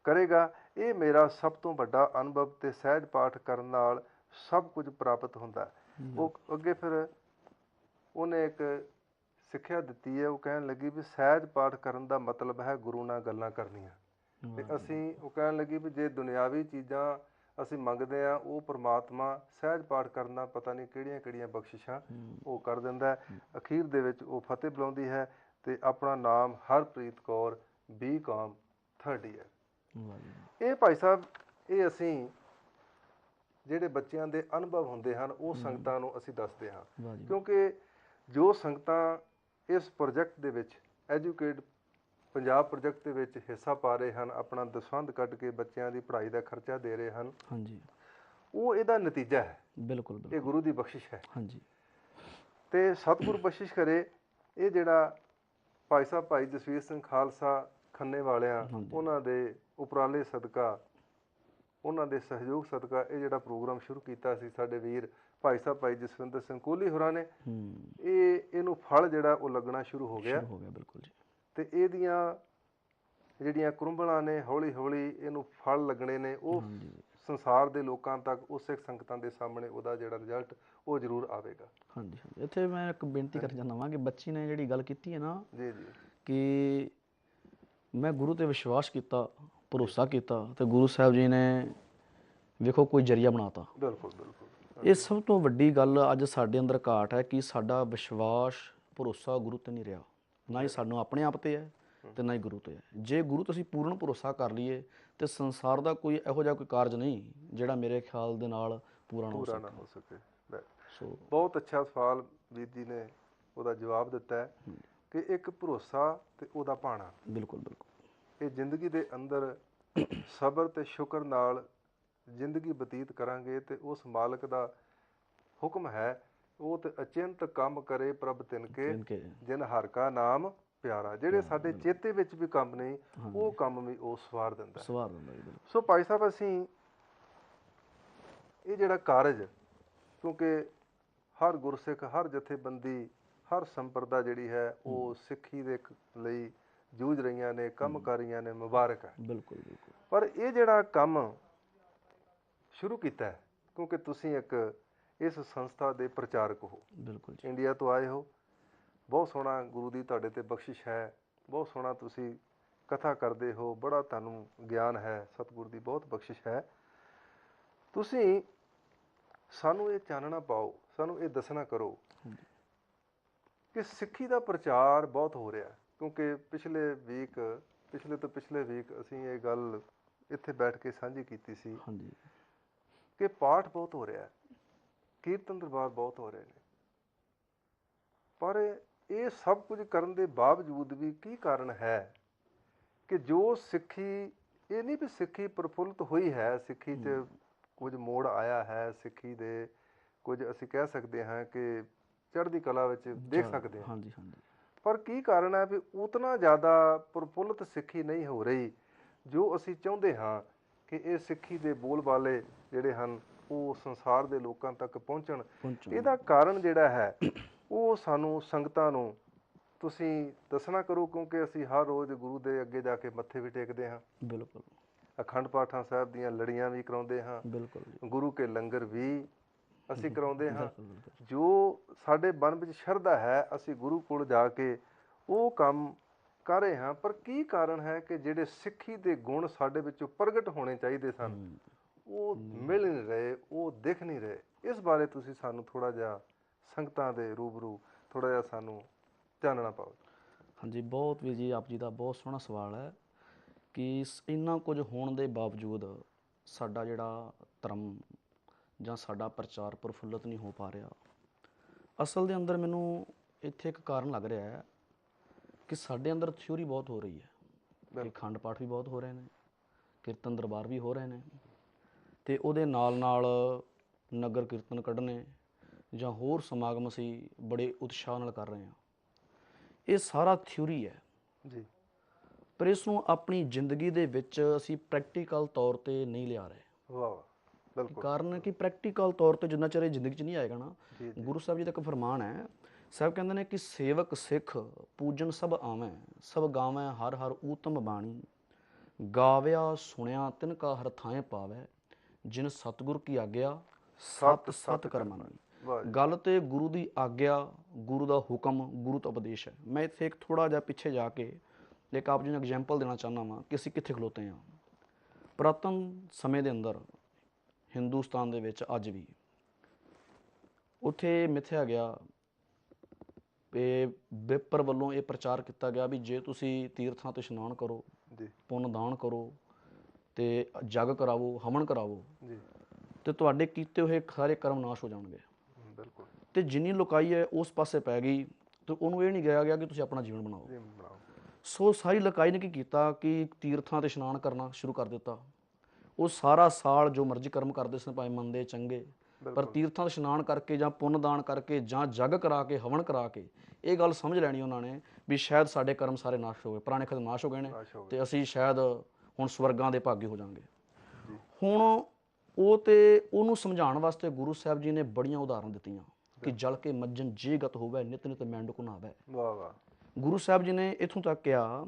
ਕਰੇਗਾ। ਇਹ ਮੇਰਾ ਸਭ ਤੋਂ ਵੱਡਾ ਅਨੁਭਵ ਅਤੇ ਸਹਿਜ ਪਾਠ ਕਰਨ ਨਾਲ ਸਭ ਕੁਝ ਪ੍ਰਾਪਤ ਹੁੰਦਾ। ਉਹ ਅੱਗੇ ਫਿਰ ਉਹਨੇ ਇੱਕ ਸਿੱਖਿਆ ਦਿੱਤੀ ਹੈ। ਉਹ ਕਹਿਣ ਲੱਗੀ ਵੀ ਸਹਿਜ ਪਾਠ ਕਰਨ ਦਾ ਮਤਲਬ ਹੈ ਗੁਰੂ ਨਾਲ ਗੱਲਾਂ ਕਰਨੀਆਂ। ਅਤੇ ਅਸੀਂ, ਉਹ ਕਹਿਣ ਲੱਗੀ ਵੀ ਜੇ ਦੁਨਿਆਵੀ ਚੀਜ਼ਾਂ ਅਸੀਂ ਮੰਗਦੇ ਹਾਂ, ਉਹ ਪਰਮਾਤਮਾ ਸਹਿਜ ਪਾਠ ਕਰਨਾ ਪਤਾ ਨਹੀਂ ਕਿਹੜੀਆਂ ਕਿਹੜੀਆਂ ਬਖਸ਼ਿਸ਼ਾਂ ਉਹ ਕਰ ਦਿੰਦਾ। ਅਖੀਰ ਦੇ ਵਿੱਚ ਉਹ ਫਤਿਹ ਬੁਲਾਉਂਦੀ ਹੈ ਅਤੇ ਆਪਣਾ ਨਾਮ Harpreet Kaur, BCom 3rd year. ਇਹ ਭਾਈ ਸਾਹਿਬ, ਇਹ ਅਸੀਂ ਜਿਹੜੇ ਬੱਚਿਆਂ ਦੇ ਅਨੁਭਵ ਹੁੰਦੇ ਹਨ ਉਹ ਸੰਗਤਾਂ ਨੂੰ ਅਸੀਂ ਦੱਸਦੇ ਹਾਂ, ਕਿਉਂਕਿ ਜੋ ਸੰਗਤਾਂ ਇਸ ਪ੍ਰੋਜੈਕਟ ਦੇ ਵਿੱਚ ਐਜੂਕੇਟ ਪੰਜਾਬ ਪ੍ਰੋਜੈਕਟ ਦੇ ਵਿੱਚ ਹਿੱਸਾ ਪਾ ਰਹੇ ਹਨ, ਆਪਣਾ ਦਸਵੰਧ ਕੱਢ ਕੇ ਬੱਚਿਆਂ ਦੀ ਪੜ੍ਹਾਈ ਦਾ ਖਰਚਾ ਦੇ ਰਹੇ ਹਨ, ਉਹ ਇਹਦਾ ਨਤੀਜਾ ਹੈ। ਬਿਲਕੁਲ ਇਹ ਗੁਰੂ ਦੀ ਬਖਸ਼ਿਸ਼ ਹੈ। ਅਤੇ ਸਤਿਗੁਰੂ ਬਖਸ਼ਿਸ਼ ਕਰੇ। ਇਹ ਜਿਹੜਾ ਭਾਈ ਸਾਹਿਬ ਭਾਈ ਜਸਵੀਰ ਸਿੰਘ ਖਾਲਸਾ ਖੰਨੇ ਵਾਲਿਆਂ, ਉਹਨਾਂ ਦੇ ਉਪਰਾਲੇ ਸਦਕਾ, ਉਹਨਾਂ ਦੇ ਸਹਿਯੋਗ ਸਦਕਾ ਇਹ ਜਿਹੜਾ ਪ੍ਰੋਗਰਾਮ ਸ਼ੁਰੂ ਕੀਤਾ ਸੀ ਸਾਡੇ ਵੀਰ ਭਾਈ ਸਾਹਿਬ ਭਾਈ ਜਸਵਿੰਦਰ ਸਿੰਘ ਕੋਹਲੀ ਹੋਰਾਂ ਨੇ, ਇਹਨੂੰ ਫਲ ਜਿਹੜਾ ਉਹ ਲੱਗਣਾ ਸ਼ੁਰੂ ਹੋ ਗਿਆ। ਬਿਲਕੁਲ ਜੀ। ਅਤੇ ਇਹਦੀਆਂ ਜਿਹੜੀਆਂ ਕੁਰੰਬਲਾਂ ਨੇ ਹੌਲੀ ਹੌਲੀ ਇਹਨੂੰ ਫਲ ਲੱਗਣੇ ਨੇ, ਉਹ ਸੰਸਾਰ ਦੇ ਲੋਕਾਂ ਤੱਕ, ਉਹ ਸਿੱਖ ਸੰਗਤਾਂ ਦੇ ਸਾਹਮਣੇ ਉਹਦਾ ਜਿਹੜਾ ਰਿਜ਼ਲਟ ਉਹ ਜ਼ਰੂਰ ਆਵੇਗਾ। ਇੱਥੇ ਮੈਂ ਇੱਕ ਬੇਨਤੀ ਕਰਨਾ ਚਾਹੁੰਦਾ ਵਾਂ ਕਿ ਬੱਚੀ ਨੇ ਜਿਹੜੀ ਗੱਲ ਕੀਤੀ ਹੈ ਨਾ, ਜੀ ਕਿ ਮੈਂ ਗੁਰੂ 'ਤੇ ਵਿਸ਼ਵਾਸ ਕੀਤਾ, ਭਰੋਸਾ ਕੀਤਾ, ਅਤੇ ਗੁਰੂ ਸਾਹਿਬ ਜੀ ਨੇ ਵੇਖੋ ਕੋਈ ਜ਼ਰੀਆ ਬਣਾਤਾ। ਬਿਲਕੁਲ। ਇਹ ਸਭ ਤੋਂ ਵੱਡੀ ਗੱਲ ਅੱਜ ਸਾਡੇ ਅੰਦਰ ਘਾਟ ਹੈ ਕਿ ਸਾਡਾ ਵਿਸ਼ਵਾਸ ਭਰੋਸਾ ਗੁਰੂ 'ਤੇ ਨਹੀਂ ਰਿਹਾ। ਨਾ ਹੀ ਸਾਨੂੰ ਆਪਣੇ ਆਪ 'ਤੇ ਹੈ ਅਤੇ ਨਾ ਹੀ ਗੁਰੂ 'ਤੇ ਹੈ। ਜੇ ਗੁਰੂ 'ਤੇ ਅਸੀਂ ਪੂਰਨ ਭਰੋਸਾ ਕਰ ਲਈਏ ਤਾਂ ਸੰਸਾਰ ਦਾ ਕੋਈ ਇਹੋ ਜਿਹਾ ਕੋਈ ਕਾਰਜ ਨਹੀਂ ਜਿਹੜਾ ਮੇਰੇ ਖਿਆਲ ਦੇ ਨਾਲ ਪੂਰਾ ਨਾ ਹੋ ਸਕੇ। ਬਹੁਤ ਅੱਛਾ ਸਵਾਲ ਵੀਰ ਜੀ ਨੇ ਉਹਦਾ ਜਵਾਬ ਦਿੱਤਾ ਹੈ ਕਿ ਇੱਕ ਭਰੋਸਾ ਅਤੇ ਉਹਦਾ ਭਾਣਾ। ਬਿਲਕੁਲ। ਇਹ ਜ਼ਿੰਦਗੀ ਦੇ ਅੰਦਰ ਸਬਰ ਅਤੇ ਸ਼ੁਕਰ ਨਾਲ ਜ਼ਿੰਦਗੀ ਬਤੀਤ ਕਰਾਂਗੇ ਅਤੇ ਉਸ ਮਾਲਕ ਦਾ ਹੁਕਮ ਹੈ, ਉਹ ਤੇ ਅਚਿੰਤ ਕੰਮ ਕਰੇ ਪ੍ਰਭ ਤਿਨਕੇ, ਜਿਨ ਹਰ ਕਾ ਨਾਮ ਪਿਆਰਾ। ਜਿਹੜੇ ਸਾਡੇ ਚੇਤੇ ਵਿੱਚ ਵੀ ਕੰਮ ਨਹੀਂ, ਉਹ ਕੰਮ ਵੀ ਉਹ ਸਵਾਰ ਦਿੰਦਾ। ਸੋ ਭਾਈ ਸਾਹਿਬ, ਅਸੀਂ ਇਹ ਜਿਹੜਾ ਕਾਰਜ, ਕਿਉਂਕਿ ਹਰ ਗੁਰਸਿੱਖ, ਹਰ ਜਥੇਬੰਦੀ, ਹਰ ਸੰਪਰਦਾ ਜਿਹੜੀ ਹੈ ਉਹ ਸਿੱਖੀ ਦੇ ਲਈ ਜੂਝ ਰਹੀਆਂ ਨੇ, ਕੰਮ ਕਰ ਰਹੀਆਂ ਨੇ, ਮੁਬਾਰਕ ਹੈ। ਬਿਲਕੁਲ। ਪਰ ਇਹ ਜਿਹੜਾ ਕੰਮ ਸ਼ੁਰੂ ਕੀਤਾ ਹੈ, ਕਿਉਂਕਿ ਤੁਸੀਂ ਇੱਕ ਇਸ ਸੰਸਥਾ ਦੇ ਪ੍ਰਚਾਰਕ ਹੋ, ਇੰਡੀਆ ਤੋਂ ਆਏ ਹੋ, ਬਹੁਤ ਸੋਹਣਾ ਗੁਰੂ ਦੀ ਤੁਹਾਡੇ 'ਤੇ ਬਖਸ਼ਿਸ਼ ਹੈ, ਬਹੁਤ ਸੋਹਣਾ ਤੁਸੀਂ ਕਥਾ ਕਰਦੇ ਹੋ, ਬੜਾ ਤੁਹਾਨੂੰ ਗਿਆਨ ਹੈ, ਸਤਿਗੁਰ ਦੀ ਬਹੁਤ ਬਖਸ਼ਿਸ਼ ਹੈ। ਤੁਸੀਂ ਸਾਨੂੰ ਇਹ ਚਾਨਣਾ ਪਾਓ, ਸਾਨੂੰ ਇਹ ਦੱਸਣਾ ਕਰੋ ਕਿ ਸਿੱਖੀ ਦਾ ਪ੍ਰਚਾਰ ਬਹੁਤ ਹੋ ਰਿਹਾ, ਕਿਉਂਕਿ ਪਿਛਲੇ ਤੋਂ ਪਿਛਲੇ ਵੀਕ ਅਸੀਂ ਇਹ ਗੱਲ ਇੱਥੇ ਬੈਠ ਕੇ ਸਾਂਝੀ ਕੀਤੀ ਸੀ ਹਾਂਜੀ ਕਿ ਪਾਠ ਬਹੁਤ ਹੋ ਰਿਹਾ, ਕੀਰਤਨ ਦਰਬਾਰ ਬਹੁਤ ਹੋ ਰਹੇ ਨੇ, ਪਰ ਇਹ ਸਭ ਕੁਝ ਕਰਨ ਦੇ ਬਾਵਜੂਦ ਵੀ ਕੀ ਕਾਰਨ ਹੈ ਕਿ ਜੋ ਸਿੱਖੀ, ਇਹ ਨਹੀਂ ਵੀ ਸਿੱਖੀ ਪ੍ਰਫੁੱਲਤ ਹੋਈ ਹੈ, ਸਿੱਖੀ 'ਚ ਕੁਝ ਮੋੜ ਆਇਆ ਹੈ, ਸਿੱਖੀ ਦੇ ਕੁਝ ਅਸੀਂ ਕਹਿ ਸਕਦੇ ਹਾਂ ਕਿ ਚੜ੍ਹਦੀ ਕਲਾ ਵਿੱਚ ਦੇਖ ਸਕਦੇ ਹਾਂ, ਹਾਂਜੀ ਹਾਂਜੀ, ਪਰ ਕੀ ਕਾਰਨ ਹੈ ਵੀ ਉਤਨਾ ਜ਼ਿਆਦਾ ਪ੍ਰਫੁੱਲਤ ਸਿੱਖੀ ਨਹੀਂ ਹੋ ਰਹੀ ਜੋ ਅਸੀਂ ਚਾਹੁੰਦੇ ਹਾਂ ਕਿ ਇਹ ਸਿੱਖੀ ਦੇ ਬੋਲ ਬਾਲੇ ਜਿਹੜੇ ਹਨ ਉਹ ਸੰਸਾਰ ਦੇ ਲੋਕਾਂ ਤੱਕ ਪਹੁੰਚਣ। ਇਹਦਾ ਕਾਰਨ ਜਿਹੜਾ ਹੈ ਉਹ ਸਾਨੂੰ ਸੰਗਤਾਂ ਨੂੰ ਤੁਸੀਂ ਦੱਸਣਾ ਕਰੋ, ਕਿਉਂਕਿ ਅਸੀਂ ਹਰ ਰੋਜ਼ ਗੁਰੂ ਦੇ ਅੱਗੇ ਜਾ ਕੇ ਮੱਥੇ ਵੀ ਟੇਕਦੇ ਹਾਂ, ਬਿਲਕੁਲ ਅਖੰਡ ਪਾਠਾਂ ਸਾਹਿਬ ਦੀਆਂ ਲੜੀਆਂ ਵੀ ਕਰਾਉਂਦੇ ਹਾਂ, ਬਿਲਕੁਲ ਜੀ, ਗੁਰੂ ਕੇ ਲੰਗਰ ਵੀ ਅਸੀਂ ਕਰਾਉਂਦੇ ਹਾਂ। ਬਿਲਕੁਲ ਬਿਲਕੁਲ। ਜੋ ਸਾਡੇ ਮਨ ਵਿੱਚ ਸ਼ਰਧਾ ਹੈ ਅਸੀਂ ਗੁਰੂ ਕੋਲ ਜਾ ਕੇ ਉਹ ਕੰਮ ਕਰ ਰਹੇ ਹਾਂ, ਪਰ ਕੀ ਕਾਰਨ ਹੈ ਕਿ ਜਿਹੜੇ ਸਿੱਖੀ ਦੇ ਗੁਣ ਸਾਡੇ ਵਿੱਚੋਂ ਪ੍ਰਗਟ ਹੋਣੇ ਚਾਹੀਦੇ ਸਨ ਉਹ ਮਿਲ ਨਹੀਂ ਰਹੇ, ਉਹ ਦਿਖ ਨਹੀਂ ਰਹੇ। ਇਸ ਬਾਰੇ ਤੁਸੀਂ ਸਾਨੂੰ ਥੋੜ੍ਹਾ ਜਿਹਾ ਸੰਗਤਾਂ ਦੇ ਰੂਬਰੂ ਥੋੜ੍ਹਾ ਜਿਹਾ ਸਾਨੂੰ ਚਾਨਣਾ ਪਾਓ। ਹਾਂਜੀ, ਬਹੁਤ ਵੀ ਜੀ ਆਪ ਜੀ ਦਾ ਬਹੁਤ ਸੋਹਣਾ ਸਵਾਲ ਹੈ ਕਿ ਇੰਨਾ ਕੁਝ ਹੋਣ ਦੇ ਬਾਵਜੂਦ ਸਾਡਾ ਜਿਹੜਾ ਧਰਮ ਜਾਂ ਸਾਡਾ ਪ੍ਰਚਾਰ ਪ੍ਰਫੁੱਲਤ ਨਹੀਂ ਹੋ ਪਾ ਰਿਹਾ। ਅਸਲ ਦੇ ਅੰਦਰ ਮੈਨੂੰ ਇੱਥੇ ਇੱਕ ਕਾਰਨ ਲੱਗ ਰਿਹਾ ਹੈ ਕਿ ਸਾਡੇ ਅੰਦਰ ਥਿਊਰੀ ਬਹੁਤ ਹੋ ਰਹੀ ਹੈ, ਕਿ ਅਖੰਡ ਪਾਠ ਵੀ ਬਹੁਤ ਹੋ ਰਹੇ ਨੇ, ਕੀਰਤਨ ਦਰਬਾਰ ਵੀ ਹੋ ਰਹੇ ਨੇ, ਅਤੇ ਉਹਦੇ ਨਾਲ ਨਾਲ ਨਗਰ ਕੀਰਤਨ ਕੱਢਣੇ ਜਾਂ ਹੋਰ ਸਮਾਗਮ ਅਸੀਂ ਬੜੇ ਉਤਸ਼ਾਹ ਨਾਲ ਕਰ ਰਹੇ ਹਾਂ। ਇਹ ਸਾਰਾ ਥਿਊਰੀ ਹੈ ਜੀ, ਪਰ ਇਸ ਨੂੰ ਆਪਣੀ ਜ਼ਿੰਦਗੀ ਦੇ ਵਿੱਚ ਅਸੀਂ ਪ੍ਰੈਕਟੀਕਲ ਤੌਰ 'ਤੇ ਨਹੀਂ ਲਿਆ ਰਹੇ। ਵਾਹ, ਬਿਲਕੁਲ। ਕਾਰਨ ਹੈ ਕਿ ਪ੍ਰੈਕਟੀਕਲ ਤੌਰ 'ਤੇ ਜਿੰਨਾ ਚਿਰ ਇਹ ਜ਼ਿੰਦਗੀ 'ਚ ਨਹੀਂ ਆਏਗਾ ਨਾ, ਗੁਰੂ ਸਾਹਿਬ ਜੀ ਦਾ ਇੱਕ ਫਰਮਾਨ ਹੈ, ਸਾਹਿਬ ਕਹਿੰਦੇ ਨੇ ਕਿ ਸੇਵਕ ਸਿੱਖ ਪੂਜਨ ਸਭ ਆਵੈ, ਸਭ ਗਾਵੈ ਹਰ ਹਰ ਊਤਮ ਬਾਣੀ, ਗਾਵਿਆ ਸੁਣਿਆ ਤਿਨ ਕਾ ਹਰ ਥਾਂ ਪਾਵੈ, ਜਿਨ ਸਤਿਗੁਰ ਕੀ ਆਗਿਆ ਸਤ ਸਤ ਕਰਮਾਨੀ। ਗੱਲ ਤੇ ਗੁਰੂ ਦੀ ਆਗਿਆ, ਗੁਰੂ ਦਾ ਹੁਕਮ, ਗੁਰੂ ਦਾ ਉਪਦੇਸ਼ ਹੈ। ਮੈਂ ਇੱਥੇ ਇੱਕ ਥੋੜ੍ਹਾ ਜਿਹਾ ਪਿੱਛੇ ਜਾ ਕੇ ਇੱਕ ਆਪ ਜੀ ਨੂੰ ਐਗਜ਼ਾਮਪਲ ਦੇਣਾ ਚਾਹੁੰਦਾ ਵਾਂ ਕਿ ਅਸੀਂ ਕਿੱਥੇ ਖਲੋਤੇ ਹਾਂ। ਪੁਰਾਤਨ ਸਮੇਂ ਦੇ ਅੰਦਰ ਹਿੰਦੁਸਤਾਨ ਦੇ ਵਿੱਚ ਅੱਜ ਵੀ ਉੱਥੇ ਮਿਥਿਆ ਗਿਆ, ਇਹ ਵਿਪਰ ਵੱਲੋਂ ਇਹ ਪ੍ਰਚਾਰ ਕੀਤਾ ਗਿਆ ਵੀ ਜੇ ਤੁਸੀਂ ਤੀਰਥਾਂ 'ਤੇ ਇਸ਼ਨਾਨ ਕਰੋ, ਪੁੰਨ ਦਾਨ ਕਰੋ ਅਤੇ ਜਗ ਕਰਾਵੋ, ਹਵਨ ਕਰਾਵੋ, ਅਤੇ ਤੁਹਾਡੇ ਕੀਤੇ ਹੋਏ ਸਾਰੇ ਕਰਮ ਨਾਸ਼ ਹੋ ਜਾਣਗੇ। ਬਿਲਕੁਲ। ਅਤੇ ਜਿੰਨੀ ਲੁਕਾਈ ਹੈ ਉਸ ਪਾਸੇ ਪੈ ਗਈ ਅਤੇ ਉਹਨੂੰ ਇਹ ਨਹੀਂ ਕਿਹਾ ਗਿਆ ਕਿ ਤੁਸੀਂ ਆਪਣਾ ਜੀਵਨ ਬਣਾਓ। ਸੋ ਸਾਰੀ ਲੁਕਾਈ ਨੇ ਕੀ ਕੀਤਾ ਕਿ ਤੀਰਥਾਂ 'ਤੇ ਇਸ਼ਨਾਨ ਕਰਨਾ ਸ਼ੁਰੂ ਕਰ ਦਿੱਤਾ। ਉਹ ਸਾਰਾ ਸਾਲ ਜੋ ਮਰਜ਼ੀ ਕਰਮ ਕਰਦੇ ਸਨ, ਭਾਵੇਂ ਮੰਦੇ ਚੰਗੇ, ਪਰ ਤੀਰਥਾਂ 'ਤੇ ਇਸ਼ਨਾਨ ਕਰਕੇ ਜਾਂ ਪੁੰਨ ਦਾਨ ਕਰਕੇ ਜਾਂ ਜਗ ਕਰਾ ਕੇ, ਹਵਨ ਕਰਾ ਕੇ ਇਹ ਗੱਲ ਸਮਝ ਲੈਣੀ ਉਹਨਾਂ ਨੇ ਵੀ ਸ਼ਾਇਦ ਸਾਡੇ ਕਰਮ ਸਾਰੇ ਨਾਸ਼ ਹੋ ਗਏ, ਪੁਰਾਣੇ ਖਤਮ ਨਾਸ਼ ਹੋ ਗਏ ਨੇ ਅਤੇ ਅਸੀਂ ਸ਼ਾਇਦ ਹੁਣ ਸਵਰਗਾਂ ਦੇ ਭਾਗੀ ਹੋ ਜਾਵਾਂਗੇ। ਹੁਣ ਉਹ ਤੇ ਉਹਨੂੰ ਸਮਝਾਉਣ ਵਾਸਤੇ ਗੁਰੂ ਸਾਹਿਬ ਜੀ ਨੇ ਬੜੀਆਂ ਉਦਾਹਰਨ ਦਿੱਤੀਆਂ ਕਿ ਜਲ ਕੇ ਮੱਜਨ ਜੇ ਗਤ ਹੋਵੇ, ਨਿਤ ਨਿਤ ਮੈਂਡ ਘੁਨਾਵੈ। ਵਾਹ ਵਾਹ। ਗੁਰੂ ਸਾਹਿਬ ਜੀ ਨੇ ਇੱਥੋਂ ਤੱਕ ਕਿਹਾ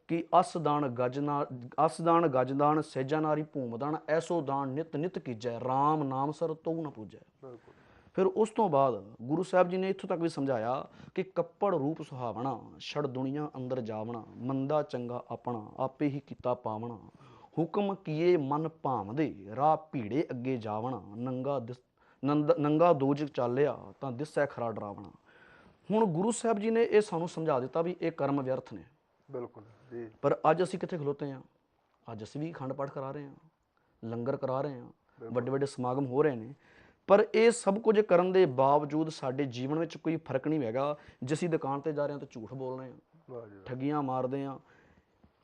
ਕਿ ਅਸ ਦਾਨ ਗਜ ਦਾਨ ਸਹਿਜਾ ਨਾਰੀ ਭੂਮ ਦਾਨ, ਐਸੋ ਦਾਨ ਨਿਤ ਨਿਤ ਕੀਜੈ, ਰਾਮ ਨਾਮ ਸਰ ਤਉ ਨ ਪੂਜੈ। ਫਿਰ ਉਸ ਤੋਂ ਬਾਅਦ ਗੁਰੂ ਸਾਹਿਬ ਜੀ ਨੇ ਇੱਥੋਂ ਤੱਕ ਵੀ ਸਮਝਾਇਆ ਕਿ ਕੱਪੜ ਰੂਪ ਸੁਹਾਵਣਾ, ਛੜ ਦੁਨੀਆ ਅੰਦਰ ਜਾਵਣਾ, ਮੰਦਾ ਚੰਗਾ ਆਪਣਾ ਆਪੇ ਹੀ ਕੀਤਾ ਪਾਵਣਾ, ਹੁਕਮ ਕੀਏ ਮਨ ਭਾਵਦੇ, ਰਾਹ ਭੀੜੇ ਅੱਗੇ ਜਾਵਣਾ, ਨੰਗਾ ਦੋਜ ਚਾਲਿਆ ਤਾਂ ਦਿਸੈ ਖਰਾ ਡਰਾਵਣਾ। ਹੁਣ ਗੁਰੂ ਸਾਹਿਬ ਜੀ ਨੇ ਇਹ ਸਾਨੂੰ ਸਮਝਾ ਦਿੱਤਾ ਵੀ ਇਹ ਕਰਮ ਵਿਅਰਥ ਨੇ। ਬਿਲਕੁਲ ਜੀ। ਪਰ ਅੱਜ ਅਸੀਂ ਕਿੱਥੇ ਖਲੋਤੇ ਹਾਂ? ਅੱਜ ਅਸੀਂ ਵੀ ਅਖੰਡ ਪਾਠ ਕਰਾ ਰਹੇ ਹਾਂ, ਲੰਗਰ ਕਰਾ ਰਹੇ ਹਾਂ, ਵੱਡੇ ਵੱਡੇ ਸਮਾਗਮ ਹੋ ਰਹੇ ਨੇ, ਪਰ ਇਹ ਸਭ ਕੁਝ ਕਰਨ ਦੇ ਬਾਵਜੂਦ ਸਾਡੇ ਜੀਵਨ ਵਿੱਚ ਕੋਈ ਫਰਕ ਨਹੀਂ ਹੈਗਾ। ਜੇ ਅਸੀਂ ਦੁਕਾਨ 'ਤੇ ਜਾ ਰਹੇ ਹਾਂ ਤਾਂ ਝੂਠ ਬੋਲ ਰਹੇ ਹਾਂ, ਠੱਗੀਆਂ ਮਾਰਦੇ ਹਾਂ,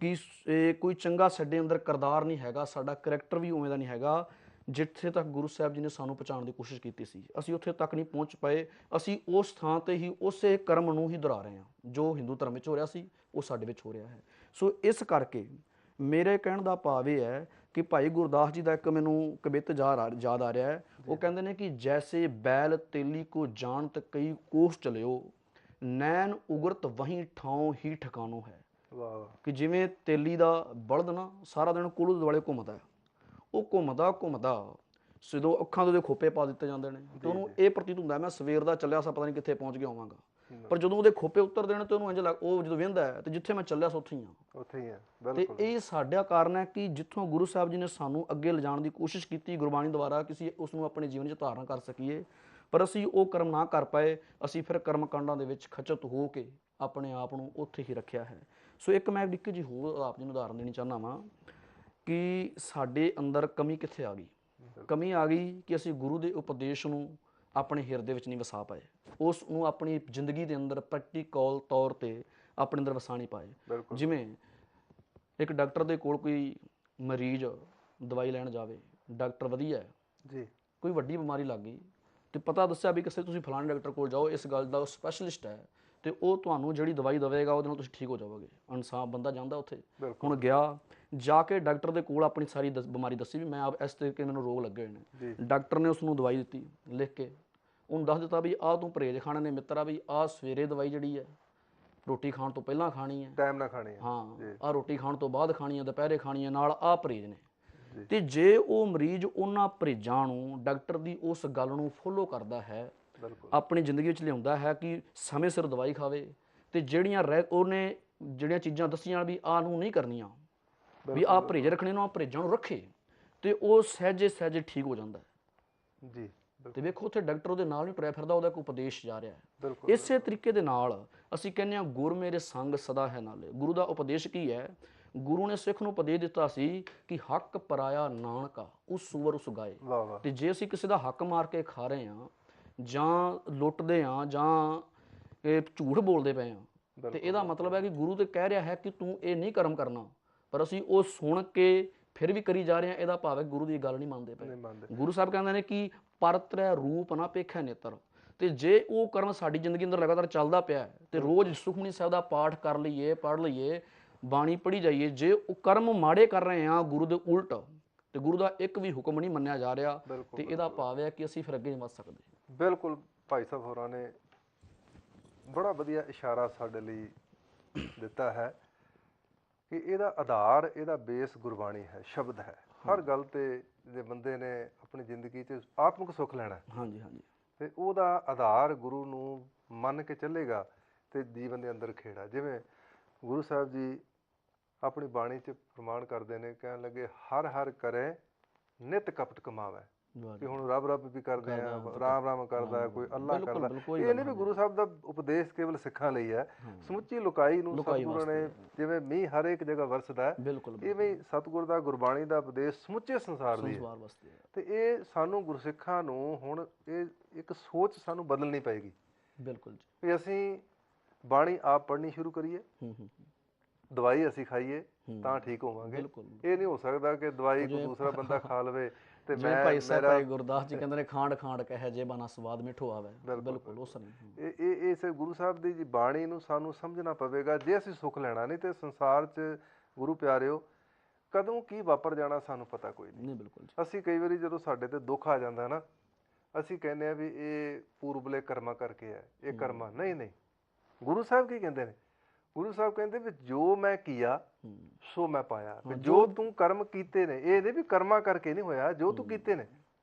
ਕਿ ਇਹ ਕੋਈ ਚੰਗਾ ਸਾਡੇ ਅੰਦਰ ਕਿਰਦਾਰ ਨਹੀਂ ਹੈਗਾ, ਸਾਡਾ ਕਰੈਕਟਰ ਵੀ ਉਵੇਂ ਦਾ ਨਹੀਂ ਹੈਗਾ ਜਿੱਥੇ ਤੱਕ ਗੁਰੂ ਸਾਹਿਬ ਜੀ ਨੇ ਸਾਨੂੰ ਪਹੁੰਚਾਉਣ ਦੀ ਕੋਸ਼ਿਸ਼ ਕੀਤੀ ਸੀ। ਅਸੀਂ ਉੱਥੇ ਤੱਕ ਨਹੀਂ ਪਹੁੰਚ ਪਏ। ਅਸੀਂ ਉਸ ਥਾਂ 'ਤੇ ਹੀ ਉਸੇ ਕਰਮ ਨੂੰ ਹੀ ਦੁਹਰਾ ਰਹੇ ਹਾਂ ਜੋ ਹਿੰਦੂ ਧਰਮ ਵਿੱਚ ਹੋ ਰਿਹਾ ਸੀ, ਉਹ ਸਾਡੇ ਵਿੱਚ ਹੋ ਰਿਹਾ ਹੈ। ਸੋ ਇਸ ਕਰਕੇ ਮੇਰੇ ਕਹਿਣ ਦਾ ਭਾਵ ਇਹ ਹੈ ਕਿ ਭਾਈ ਗੁਰਦਾਸ ਜੀ ਦਾ ਇੱਕ ਮੈਨੂੰ ਕਵਿਤ ਯਾਦ ਆ ਰਿਹਾ ਹੈ। ਉਹ ਕਹਿੰਦੇ ਨੇ ਕਿ ਜੈਸੇ ਬੈਲ ਤੇਲੀ ਕੋ ਜਾਣਤ ਕਈ ਕੋਸ ਚਲਿਓ, ਨੈਣ ਉਗਰਤ ਵਹੀਂ ਠਾਉ ਹੀ ਠਿਕਾਣੋ ਹੈ। ਕਿ ਜਿਵੇਂ ਤੇਲੀ ਦਾ ਬਲਦ ਨਾ ਸਾਰਾ ਦਿਨ ਕੁੱਲੂ ਦੇ ਦੁਆਲੇ ਘੁੰਮਦਾ, ਉਹ ਘੁੰਮਦਾ ਜਦੋਂ ਅੱਖਾਂ ਦੇ ਉਹਦੇ ਖੋਪੇ ਪਾ ਦਿੱਤੇ ਜਾਂਦੇ ਨੇ, ਅਤੇ ਉਹਨੂੰ ਇਹ ਪ੍ਰਤੀਤ ਹੁੰਦਾ ਮੈਂ ਸਵੇਰ ਦਾ ਚੱਲਿਆ ਸਾ, ਪਤਾ ਨਹੀਂ ਕਿੱਥੇ ਪਹੁੰਚ ਕੇ ਆਵਾਂਗਾ। ਪਰ ਜਦੋਂ ਉਹਦੇ ਖੋਪੇ ਉਤਰਦੇ ਨੇ ਤੇ ਉਹਨੂੰ ਇੰਝ ਲੱਗ ਉਹ ਜਦੋਂ ਵਹਿੰਦਾ ਹੈ ਤੇ ਜਿੱਥੇ ਮੈਂ ਚੱਲਿਆ ਸੋ ਉੱਥੇ ਹੀ ਆ। ਉੱਥੇ ਹੀ ਹੈ, ਤੇ ਬਿਲਕੁਲ। ਇਹ ਸਾਡਾ ਕਾਰਨ ਹੈ ਕਿ ਜਿੱਥੋਂ ਗੁਰੂ ਸਾਹਿਬ ਜੀ ਨੇ ਸਾਨੂੰ ਅੱਗੇ ਲਿਜਾਣ ਦੀ ਕੋਸ਼ਿਸ਼ ਕੀਤੀ ਗੁਰਬਾਣੀ ਦੁਆਰਾ, ਕਿਸੇ ਉਸ ਨੂੰ ਆਪਣੇ ਜੀਵਨ 'ਚ ਧਾਰਨ ਕਰ ਸਕੀਏ, ਪਰ ਅਸੀਂ ਉਹ ਕਰਮ ਨਾ ਕਰ ਪਾਏ। ਅਸੀਂ ਫਿਰ ਕਰਮ ਕਾਂਡਾਂ ਦੇ ਵਿੱਚ ਖਚਤ ਹੋ ਕੇ ਆਪਣੇ ਆਪ ਨੂੰ ਉੱਥੇ ਹੀ ਰੱਖਿਆ ਹੈ। ਸੋ ਇੱਕ ਮੈਂ ਨਿੱਕੀ ਜਿਹੀ ਹੋਰ ਆਪ ਜੀ ਨੂੰ ਉਦਾਹਰਨ ਦੇਣੀ ਚਾਹੁੰਦਾ ਵਾਂ ਕਿ ਸਾਡੇ ਅੰਦਰ ਕਮੀ ਕਿੱਥੇ ਆ ਗਈ। ਕਮੀ ਆ ਗਈ ਕਿ ਅਸੀਂ ਗੁਰੂ ਦੇ ਉਪਦੇਸ਼ ਨੂੰ ਆਪਣੇ ਹਿਰਦੇ ਵਿੱਚ ਨਹੀਂ ਵਸਾ ਪਾਏ, ਉਸ ਨੂੰ ਆਪਣੀ ਜ਼ਿੰਦਗੀ ਦੇ ਅੰਦਰ ਪ੍ਰੈਕਟੀਕਲ ਤੌਰ ਤੇ ਆਪਣੇ ਅੰਦਰ ਵਸਾ ਨਹੀਂ ਪਾਏ। ਜਿਵੇਂ ਇੱਕ ਡਾਕਟਰ ਦੇ ਕੋਲ ਕੋਈ ਮਰੀਜ਼ ਦਵਾਈ ਲੈਣ ਜਾਵੇ, ਡਾਕਟਰ ਵਧੀਆ ਹੈ ਜੀ, ਕੋਈ ਵੱਡੀ ਬਿਮਾਰੀ ਲੱਗ ਗਈ ਤੇ ਪਤਾ ਦੱਸਿਆ ਵੀ ਕਿਸੇ ਤੁਸੀਂ ਫਲਾਣੇ ਡਾਕਟਰ ਕੋਲ ਜਾਓ, ਇਸ ਗੱਲ ਦਾ ਉਹ ਸਪੈਸ਼ਲਿਸਟ ਹੈ ਤੇ ਉਹ ਤੁਹਾਨੂੰ ਜਿਹੜੀ ਦਵਾਈ ਦੇਵੇਗਾ ਉਹਦੇ ਨਾਲ ਤੁਸੀਂ ਠੀਕ ਹੋ ਜਾਓਗੇ। ਇਨਸਾਨ ਬੰਦਾ ਜਾਂਦਾ ਉੱਥੇ, ਹੁਣ ਗਿਆ ਜਾ ਕੇ ਡਾਕਟਰ ਦੇ ਕੋਲ ਆਪਣੀ ਸਾਰੀ ਬਿਮਾਰੀ ਦੱਸੀ ਵੀ ਮੈਂ ਇਸ ਤਰੀਕੇ ਮੈਨੂੰ ਰੋਗ ਲੱਗੇ ਹੋਏ ਨੇ। ਡਾਕਟਰ ਨੇ ਉਸ ਨੂੰ ਦਵਾਈ ਦਿੱਤੀ ਲਿਖ ਕੇ, ਉਹਨੂੰ ਦੱਸ ਦਿੱਤਾ ਵੀ ਆਹ ਤੂੰ ਪਰਹੇਜ਼ ਖਾਣੇ ਨੇ ਮਿੱਤਰਾ, ਵੀ ਆਹ ਸਵੇਰੇ ਦਵਾਈ ਜਿਹੜੀ ਹੈ ਰੋਟੀ ਖਾਣ ਤੋਂ ਪਹਿਲਾਂ ਖਾਣੀ ਹੈ, ਟਾਈਮ ਨਾਲ ਖਾਣੀ ਹੈ, ਹਾਂ ਆਹ ਰੋਟੀ ਖਾਣ ਤੋਂ ਬਾਅਦ ਖਾਣੀ ਹੈ, ਦੁਪਹਿਰੇ ਖਾਣੀ ਹੈ, ਨਾਲ ਆਹ ਪਰਹੇਜ਼ ਨੇ। ਤੇ ਜੇ ਉਹ ਮਰੀਜ਼ ਉਹਨਾਂ ਪਰਹੇਜ਼ਾਂ ਨੂੰ, ਡਾਕਟਰ ਦੀ ਉਸ ਗੱਲ ਨੂੰ ਫੋਲੋ ਕਰਦਾ ਹੈ, ਆਪਣੀ ਜ਼ਿੰਦਗੀ ਵਿੱਚ ਲਿਆਉਂਦਾ ਹੈ ਕਿ ਸਮੇਂ ਸਿਰ ਦਵਾਈ ਖਾਵੇ ਤੇ ਉਹਨੇ ਜਿਹੜੀਆਂ ਚੀਜ਼ਾਂ ਦੱਸੀਆਂ ਵੀ ਆਹ ਨੂੰ ਨਹੀਂ ਕਰਨੀਆਂ, ਵੀ ਆਹ ਪਰਹੇਜ਼ ਰੱਖਣੇ ਨੂੰ, ਆਹ ਪਰਹੇਜ਼ਾਂ ਨੂੰ ਰੱਖੇ, ਤੇ ਉਹ ਸਹਿਜੇ ਸਹਿਜੇ ਠੀਕ ਹੋ ਜਾਂਦਾ ਹੈ ਜੀ। ਤੇ ਵੇਖੋ ਉੱਥੇ ਡਾਕਟਰ ਉਹਦੇ ਨਾਲ ਨਹੀਂ ਤੁਰਿਆ ਫਿਰਦਾ, ਉਹਦਾ ਕੋਈ ਉਪਦੇਸ਼ ਜਾ ਰਿਹਾ ਹੈ। ਇਸੇ ਤਰੀਕੇ ਦੇ ਨਾਲ ਅਸੀਂ ਕਹਿੰਦੇ ਹਾਂ ਗੁਰ ਮੇਰੇ ਸੰਗ ਸਦਾ ਹੈ ਨਾਲੇ। ਗੁਰੂ ਦਾ ਉਪਦੇਸ਼ ਕੀ ਹੈ? ਗੁਰੂ ਨੇ ਸਿੱਖ ਨੂੰ ਉਪਦੇਸ਼ ਦਿੱਤਾ ਸੀ ਕਿ ਹੱਕ ਪਰਾਇਆ ਨਾਨਕਾ ਉਸ ਸੂਵਰ ਉਸ ਗਾਏ। ਤੇ ਜੇ ਅਸੀਂ ਕਿਸੇ ਦਾ ਹੱਕ ਮਾਰ ਕੇ ਖਾ ਰਹੇ ਹਾਂ ਜਾਂ ਲੁੱਟਦੇ ਹਾਂ ਜਾਂ ਇਹ ਝੂਠ ਬੋਲਦੇ ਪਏ ਹਾਂ, ਤੇ ਇਹਦਾ ਮਤਲਬ ਹੈ ਕਿ ਗੁਰੂ ਤੇ ਕਹਿ ਰਿਹਾ ਹੈ ਕਿ ਤੂੰ ਇਹ ਨਹੀਂ ਕਰਮ ਕਰਨਾ, ਪਰ ਅਸੀਂ ਉਹ ਸੁਣ ਕੇ ਫਿਰ ਵੀ ਕਰੀ ਜਾ ਰਹੇ ਹਾਂ। ਇਹਦਾ ਭਾਵ ਹੈ ਗੁਰੂ ਦੀ ਗੱਲ ਨਹੀਂ ਮੰਨਦੇ ਪਏ। ਗੁਰੂ ਸਾਹਿਬ ਕਹਿੰਦੇ ਨੇ ਕਿ ਪਰਤਰੈ ਰੂਪ ਨਾ ਪੇਖੈ ਨੇਤਰ। ਤੇ ਜੇ ਉਹ ਕਰਮ ਸਾਡੀ ਜ਼ਿੰਦਗੀ ਅੰਦਰ ਲਗਾਤਾਰ ਚੱਲਦਾ ਪਿਆ ਤੇ ਰੋਜ਼ ਸੁਖਮਨੀ ਸਾਹਿਬ ਦਾ ਪਾਠ ਕਰ ਲਈਏ, ਪੜ੍ਹ ਲਈਏ, ਬਾਣੀ ਪੜ੍ਹੀ ਜਾਈਏ, ਜੇ ਉਹ ਕਰਮ ਮਾੜੇ ਕਰ ਰਹੇ ਹਾਂ ਗੁਰੂ ਦੇ ਉਲਟ, ਤੇ ਗੁਰੂ ਦਾ ਇੱਕ ਵੀ ਹੁਕਮ ਨਹੀਂ ਮੰਨਿਆ ਜਾ ਰਿਹਾ, ਤੇ ਇਹਦਾ ਭਾਵ ਹੈ ਕਿ ਅਸੀਂ ਫਿਰ ਅੱਗੇ ਨਹੀਂ ਵੱਧ ਸਕਦੇ। ਬਿਲਕੁਲ ਭਾਈ ਸਾਹਿਬ ਹੋਰਾਂ ਨੇ ਬੜਾ ਵਧੀਆ ਇਸ਼ਾਰਾ ਸਾਡੇ ਲਈ ਦਿੱਤਾ ਹੈ ਕਿ ਇਹਦਾ ਆਧਾਰ, ਇਹਦਾ ਬੇਸ ਗੁਰਬਾਣੀ ਹੈ, ਸ਼ਬਦ ਹੈ। ਹਰ ਗੱਲ ਤੇ ਜੇ ਬੰਦੇ ਨੇ ਆਪਣੀ ਜ਼ਿੰਦਗੀ 'ਚ ਆਤਮਿਕ ਸੁੱਖ ਲੈਣਾ, ਹਾਂਜੀ ਹਾਂਜੀ, ਤੇ ਉਹਦਾ ਆਧਾਰ ਗੁਰੂ ਨੂੰ ਮੰਨ ਕੇ ਚੱਲੇਗਾ ਤੇ ਜੀਵਨ ਦੇ ਅੰਦਰ ਖੇੜਾ। ਜਿਵੇਂ ਗੁਰੂ ਸਾਹਿਬ ਜੀ ਆਪਣੀ ਬਾਣੀ 'ਚ ਪ੍ਰਮਾਣ ਕਰਦੇ ਨੇ, ਕਹਿਣ ਲੱਗੇ ਹਰ ਹਰ ਕਰੇ ਨਿਤ ਕਪਟ ਕਮਾਵੇ। ਕਿ ਹੁਣ ਰੱਬ ਰੱਬ ਵੀ ਕਰਦੇ ਆ, ਰਾਮ ਰਾਮ ਕਰਦਾ, ਕੋਈ ਅੱਲਾ ਕਰਦਾ। ਇਹ ਨਹੀਂ ਵੀ ਗੁਰੂ ਸਾਹਿਬ ਦਾ ਉਪਦੇਸ਼ ਕੇਵਲ ਸਿੱਖਾਂ ਲਈ ਹੈ, ਸਮੁੱਚੀ ਲੁਕਾਈ ਨੂੰ ਸਤਿਗੁਰਾਂ ਨੇ, ਜਿਵੇਂ ਮੀਂਹ ਹਰ ਇੱਕ ਜਗ੍ਹਾ ਵਰਸਦਾ, ਇਵੇਂ ਸਤਿਗੁਰ ਦਾ ਗੁਰਬਾਣੀ ਦਾ ਉਪਦੇਸ਼ ਸਮੁੱਚੇ ਸੰਸਾਰ ਲਈ ਹੈ। ਤੇ ਇਹ ਸਾਨੂੰ ਗੁਰਸਿੱਖਾਂ ਨੂੰ ਹੁਣ ਇਹ ਇੱਕ ਸੋਚ ਸਾਨੂੰ ਬਦਲਣੀ ਪਏਗੀ। ਬਿਲਕੁਲ ਜੀ, ਵੀ ਅਸੀਂ ਬਾਣੀ ਆਪ ਪੜ੍ਹਨੀ ਸ਼ੁਰੂ ਕਰੀਏ, ਦਵਾਈ ਅਸੀਂ ਖਾਈਏ ਤਾਂ ਠੀਕ ਹੋਵਾਂਗੇ। ਇਹ ਨਹੀਂ ਹੋ ਸਕਦਾ ਕਿ ਦਵਾਈ ਕੋਈ ਦੂਸਰਾ ਬੰਦਾ ਖਾ ਲਵੇ ਤੇ ਮੈਂ ਭਾਈ ਸਾਹਿਬ ਭਾਈ ਗੁਰਦਾਸ ਜੀ ਕਹਿੰਦੇ ਨੇ ਖਾਂਡ ਖਾਂਡ ਕਹੇ ਜੇ ਬਨਾ ਸਵਾਦ ਮਿੱਠੋ ਆਵੇ। ਬਿਲਕੁਲ ਉਸ ਨਹੀਂ, ਇਹ ਗੁਰੂ ਸਾਹਿਬ ਦੀ ਜੀ ਬਾਣੀ ਨੂੰ ਸਾਨੂੰ ਸਮਝਣਾ ਪਵੇਗਾ ਜੇ ਅਸੀਂ ਸੁੱਖ ਲੈਣਾ। ਨਹੀਂ ਤੇ ਸੰਸਾਰ 'ਚ ਗੁਰੂ ਪਿਆਰਿਓ ਕਦੋਂ ਕੀ ਵਾਪਰ ਜਾਣਾ ਸਾਨੂੰ ਪਤਾ ਕੋਈ ਨਹੀਂ। ਬਿਲਕੁਲ, ਅਸੀਂ ਕਈ ਵਾਰੀ ਜਦੋਂ ਸਾਡੇ ਤੇ ਦੁੱਖ ਆ ਜਾਂਦਾ ਨਾ, ਅਸੀਂ ਕਹਿੰਦੇ ਆ ਵੀ ਇਹ ਪੂਰਬਲੇ ਕਰਮਾਂ ਕਰਕੇ ਹੈ, ਇਹ ਕਰਮਾਂ। ਨਹੀਂ ਨਹੀਂ, ਗੁਰੂ ਸਾਹਿਬ ਕੀ ਕਹਿੰਦੇ ਨੇ? ਗੁਰੂ ਸਾਹਿਬ ਕਹਿੰਦੇ ਵੀ ਜੋ ਮੈਂ ਕੀਆ ਸੋ ਮੈਂ ਪਾਇਆ। ਵੀ ਜੋ ਤੂੰ ਕਰਮ ਕੀਤੇ ਨੇ, ਇਹ ਨਹੀਂ ਵੀ ਕਰਮਾਂ ਕਰਕੇ ਨਹੀਂ ਹੋਇਆ, ਜੋ ਤੂੰ ਕੀਤੇ ਨੇ।